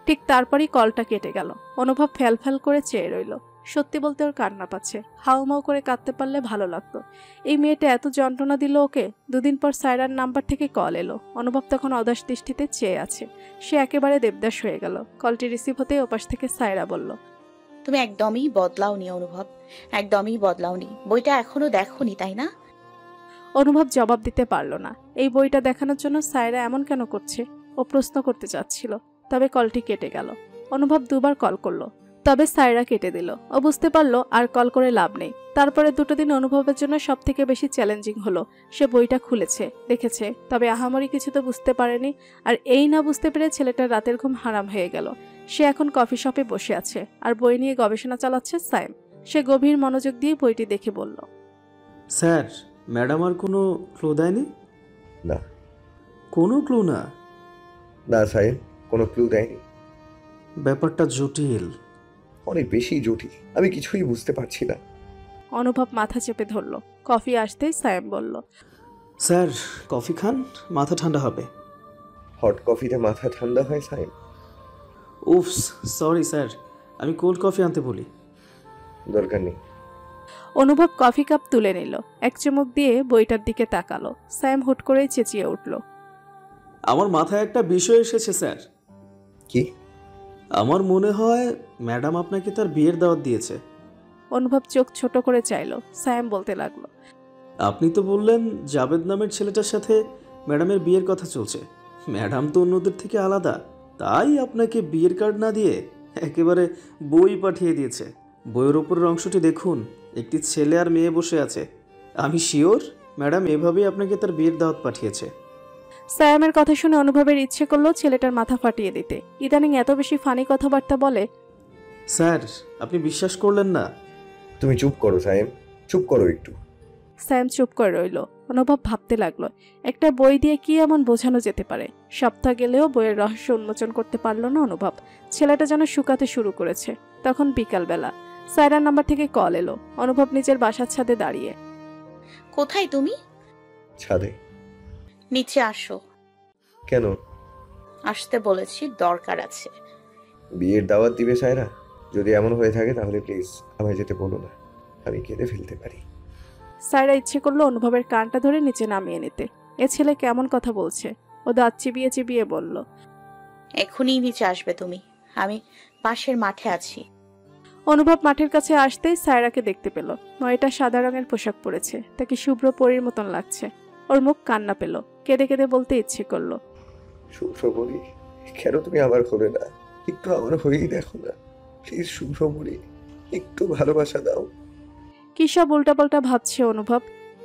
Speaker 3: ঠিক তারপরই কলটা কেটে গেল। অনুভব ফ্যাল ফ্যাল করে চেয়ে রইল। সত্যি বলতে ওর কান্না পাচ্ছে। হাউমাউ করে কাঁদতে পারলে ভালো লাগতো। এই মেয়েটা এত যন্ত্রণা দিল ওকে। 2 দিন পর সায়রার নাম্বার থেকে কল এলো। অনুভব তখন অদাস দৃষ্টিতে চেয়ে আছে। সে একেবারে দেবদাস হয়ে গেল। কলটি রিসিভ হতেই ওপাশ থেকে সায়রা বলল,
Speaker 5: তুমি একদমই বদলাওনি অনুভব, একদমই বদলাওনি। বইটা এখনো দেখোনি তাই না?
Speaker 3: অনুভব জবাব দিতে পারল না। এই বইটা দেখানোর জন্য সায়রা এমন কেন করছে ও প্রশ্ন করতে চাচ্ছিল। তবে কলটি কেটে গেল। অনুভব 2 বার কল করলো, তবে সায়রা কেটে দিল। ও বুঝতে পারলো আর কল করে লাভ নেই। তারপরে 2 দিন অনুভবের জন্য সব থেকে বেশি চ্যালেঞ্জিং হলো। সে বইটা খুলেছে, দেখেছে, তবে আহামরি কিছু তো বুঝতে পারেনি। আর এই না বুঝতে পেরে ছেলেটার রাতের ঘুম হারাম হয়ে গেল। সে এখন কফি শপে বসে আছে আর বই নিয়ে গবেষণা চালাচ্ছে সাইম। সে গভীর মনোযোগ দিয়ে বইটি দেখে বলল,
Speaker 7: স্যার, ম্যাডাম আর কোনো ক্লু দেয়নি?
Speaker 6: না।
Speaker 7: কোনো ক্লু না?
Speaker 6: না সাইম, কোনো ক্লু দেয়নি।
Speaker 7: ব্যাপারটা জটিল,
Speaker 6: অনেক বেশি জটিল। আমি কিছুই বুঝতে পারছি না।
Speaker 3: অনুভব মাথা চেপে ধরল। কফি আসতেই সাইম বলল,
Speaker 7: স্যার কফি খান, মাথা ঠান্ডা হবে।
Speaker 6: হট কফিতে মাথা ঠান্ডা হয় সাইম?
Speaker 7: উফস, সরি স্যার, আমি কোল্ড কফি আনতে বলি।
Speaker 6: দরকার নেই।
Speaker 3: অনুভব কফি কাপ তুলে নিল। 1 চুমুক দিয়ে বইটার দিকে তাকালো। সাইম হুট করেই চেঁচিয়ে উঠল,
Speaker 7: আমার মাথায় একটা বিষয় এসেছে স্যার।
Speaker 6: কি?
Speaker 7: আমার মনে হয় ম্যাডাম আপনাকে তার বিয়ের দাওয়াত দিয়েছে।
Speaker 3: অনুভব চোখ ছোট করে চাইলো। সাইম বলতে লাগলো,
Speaker 7: আপনি তো বললেন জাবেদ নামের ছেলেটার সাথে ম্যাডামের বিয়ের কথা চলছে। ম্যাডাম তো অন্যদের থেকে আলাদা, তাই আপনাকে বিয়ের কার্ড না দিয়ে একেবারে বই পাঠিয়ে দিয়েছে। বইয়ের ওপরের অংশটি দেখুন, একটি ছেলে আর মেয়ে বসে আছে। আমি শিওর ম্যাডাম এভাবেই আপনাকে তার বিয়ের দাওয়াত পাঠিয়েছে।
Speaker 3: সায়ামের কথা শুনে অনুভবের ইচ্ছে করলো ছেলেটার মাথা ফাটিয়ে দিতে। ইদানিং এত বেশি ফানি কথাবার্তা বলে।
Speaker 7: স্যার, আপনি বিশ্বাস করলেন না?
Speaker 6: তুমি চুপ করো সাইম, চুপ করো একটু।
Speaker 3: স্যাম চুপ করে রইল। অনুভব ভাবতে লাগলো, একটা বই দিয়ে কি এমন বোঝানো যেতে পারে। সপ্তাহ গেলেও বইয়ের রহস্য উন্মোচন করতে পারলো না অনুভব। ছেলেটা যেন শুকাতে শুরু করেছে। তখন বিকালবেলা সায়রার নাম্বার থেকে কল এলো। অনুভব নিজের বাসার ছাদে দাঁড়িয়ে।
Speaker 5: কোথায় তুমি?
Speaker 6: ছাদে।
Speaker 5: নিচে আসো।
Speaker 6: কেন?
Speaker 5: আসতে বলেছি, দরকার আছে।
Speaker 6: বিয়ের দাওয়াত দিবে সায়রা? যদি এমন হয়ে থাকে তাহলে প্লিজ আমায় যেতে বলো না, আমি কেঁদে ফেলতে পারি।
Speaker 3: সায়রা ইচ্ছে করলো অনুভবের কানটা ধরে নিচে নামিয়ে নিতে। এ ছেলে কেমন কথা বলছে। ও দাঁত চিবিয়ে চিবিয়ে বলল,
Speaker 5: এখনই নিচে আসবে তুমি, আমি পাশের মাঠে আছি।
Speaker 3: অনুভব মাঠের কাছে আসতেই সায়রাকে দেখতে পেল। মেয়েটা সাদা রঙের পোশাক পরেছে, তাকে শুভ্র পরীর মতন লাগছে। ওর মুখ কান্না পেল। কেঁদে কেঁদে বলতে ইচ্ছে করলো,
Speaker 6: শুভ্রমণি, কেন তুমি আমার হলে না? একটু আমার হয়েই দেখো না প্লিজ শুভ্রমণি, একটু ভালোবাসা দাও।
Speaker 3: কি সব উল্টাপাল্টা ভাবছে অনুভব।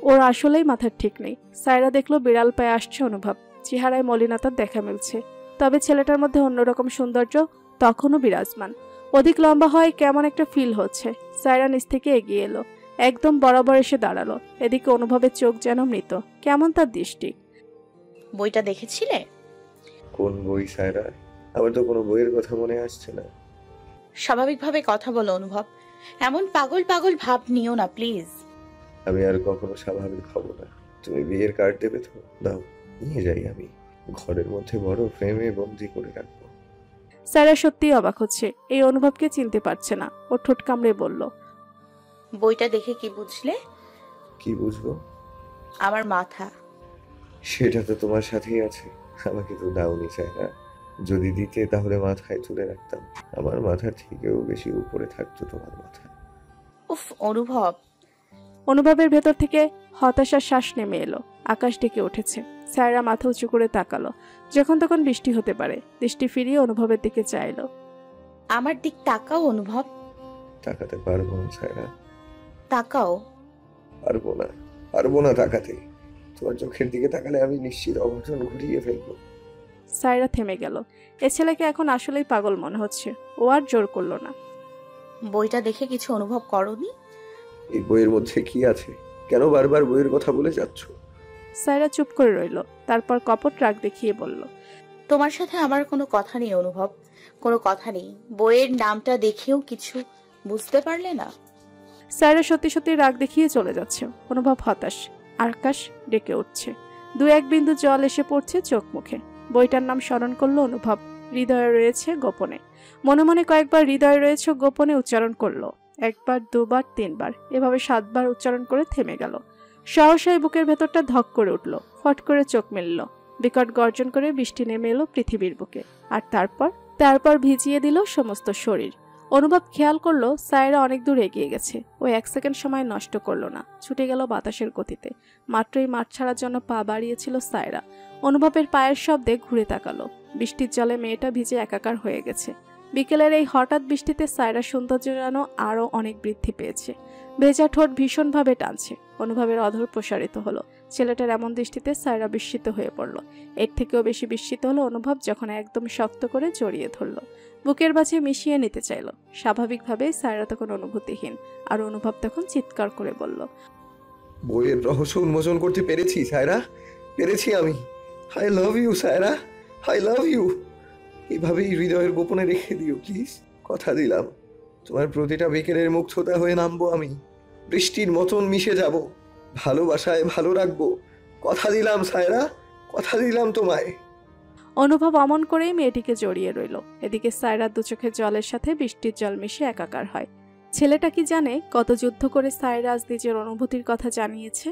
Speaker 3: ওর আসলেই মাথার ঠিক নেই। সায়রা দেখলো বিড়াল পায়ে আসছে অনুভব। চেহারায় মলিনতার দেখা মিলছে, তবে ছেলেটার মধ্যে অন্যরকম সৌন্দর্য তখনও বিরাজমান। অধিক লম্বা হয় কেমন একটা ফিল হচ্ছে। সায়রা নিচ থেকে এগিয়ে এলো, একদম বরাবর এসে দাঁড়ালো। এদিকে অনুভবের চোখ যেন মৃত। কেমন তার দৃষ্টি।
Speaker 5: বইটা দেখেছিলে?
Speaker 6: কোন বই সায়রা? আমার তো কোনো বইয়ের কথা মনে আসছে না।
Speaker 5: স্বাভাবিকভাবে কথা বলো অনুভব, এমন পাগল পাগল ভাব নিও না প্লিজ।
Speaker 6: আমি আর কখনো স্বাভাবিক হব না। তুমি বিয়ের কার্ড দেবে তো? দাও, নিয়ে যাই। আমি ঘরের মধ্যে বড় ফ্রেমে বন্দি করে রাখবো।
Speaker 3: সায়রা সত্যিই অবাক হচ্ছে, এই অনুভবকে চিনতে পারছে না। ও ঠোঁট কামড়ে বলল,
Speaker 5: বইটা দেখে কি বুঝলে?
Speaker 6: কি বুঝবো?
Speaker 5: আমার মাথা।
Speaker 6: সেটা তো তোমার সাথেই আছে, আমাকে তো দাওনি সায়রা। যদি দিতে তাহলে মাথায় তুলে রাখতাম। আমার মাথার থেকেও বেশি উপরে থাকতো তোমার মাথা।
Speaker 5: উফ অনুভব।
Speaker 3: অনুভবের ভেতর থেকে হতাশার শ্বাস নেমে এলো। আকাশ ডেকে উঠেছে। সায়রা মাথা উঁচু করে তাকালো। যখন তখন বৃষ্টি হতে পারে। দৃষ্টি ফিরিয়ে অনুভবের দিকে চাইলো।
Speaker 5: আমার দিক তাকাও অনুভব।
Speaker 6: তাকাতে পারবো না সায়রা।
Speaker 5: তাকাও।
Speaker 6: পারবো না তাকাতে। তোমার চোখের দিকে তাকালে আমি নিশ্চিত অঘটন ঘটিয়ে ফেলবো।
Speaker 3: সায়রা থেমে গেল। এ ছেলেকে এখন আসলেই পাগল মনে হচ্ছে। ও আর জোর করলো না।
Speaker 5: বইটা দেখে কিছু অনুভব করনি?
Speaker 6: এই বইয়ের মধ্যে কি আছে? কেন বারবার বইয়ের কথা বলে যাচ্ছ?
Speaker 3: সায়রা চুপ করে রইল। তারপর কপট রাগ দেখিয়ে বলল,
Speaker 5: তোমার সাথে আমার কোনো কথা নেই অনুভব, কোনো কথা নেই। বইয়ের নামটা দেখেও কিছু বুঝতে পারলে না?
Speaker 3: সায়রা সত্যি সত্যি রাগ দেখিয়ে চলে যাচ্ছে। অনুভব হতাশ। আকাশ ডেকে উঠছে। 2-1 বিন্দু জল এসে পড়ছে চোখ মুখে। বইটার নাম স্মরণ করলো অনুভব। হৃদয়ে রয়েছে গোপনে। মনে মনে কয়েকবার হৃদয়ে রয়েছে গোপনে উচ্চারণ করলো। 1 বার, 2 বার, 3 বার, এভাবে 7 বার উচ্চারণ করে থেমে গেল। সহসাই বুকের ভেতরটা ধক করে উঠল। ফট করে চোখ মেলল। বিকট গর্জন করে বৃষ্টি নেমে এলো পৃথিবীর বুকে। আর তারপর ভিজিয়ে দিল সমস্ত শরীর। অনুভব খেয়াল করলো সায়রা অনেক দূর এগিয়ে গেছে। ও 1 সেকেন্ড সময় নষ্ট করলো না। ছুটে গেল বাতাসের গতিতে। মাত্রই মাঠ ছাড়ার জন্য পা বাড়িয়েছিল সায়রা। অনুভবের পায়ের শব্দে ঘুরে তাকালো। বৃষ্টির জলে মেয়েটা ভিজে একাকার হয়ে গেছে। বিকেলের এই হঠাৎ বৃষ্টিতে সায়রার সৌন্দর্য যেন আরও অনেক বৃদ্ধি পেয়েছে। ভেজা ঠোঁট ভীষণভাবে টানছে। অনুভবের অধর প্রসারিত হলো। ছেলেটার এমন দৃষ্টিতে সায়রা বিস্মিত হয়ে পড়ল। এর থেকেও বেশি বিস্মিত হলো অনুভব যখন একদম শক্ত করে জড়িয়ে ধরল। বুকের মাঝে মিশিয়ে নিতে চাইল। স্বাভাবিকভাবেই সায়রা তখন অনুভূতিহীন। আর অনুভব তখন চিৎকার করে বলল,
Speaker 6: বইয়ের রহস্য উন্মোচন করতে পেরেছি সায়রা, পেরেছি আমি। I love you Saira, I love you. এভাবেই হৃদয়ের গোপনে রেখে দিও প্লিজ। কথা দিলাম, তোমার প্রতিটা বিকেলের মুগ্ধতা হয়ে নামবো আমি। বৃষ্টির মতন মিশে যাব, ভালোবাসায় ভালো রাখবো। কথা দিলাম সায়রা, কথা দিলাম তোমায়।
Speaker 3: অনুভব অমন করেই মেয়েটিকে জড়িয়ে রইল। এদিকে সায়রার 2 চোখের জলের সাথে বৃষ্টির জল মিশে একাকার হয়। ছেলেটা কি জানে কত যুদ্ধ করে সায়রা আজ নিজের অনুভূতির কথা জানিয়েছে।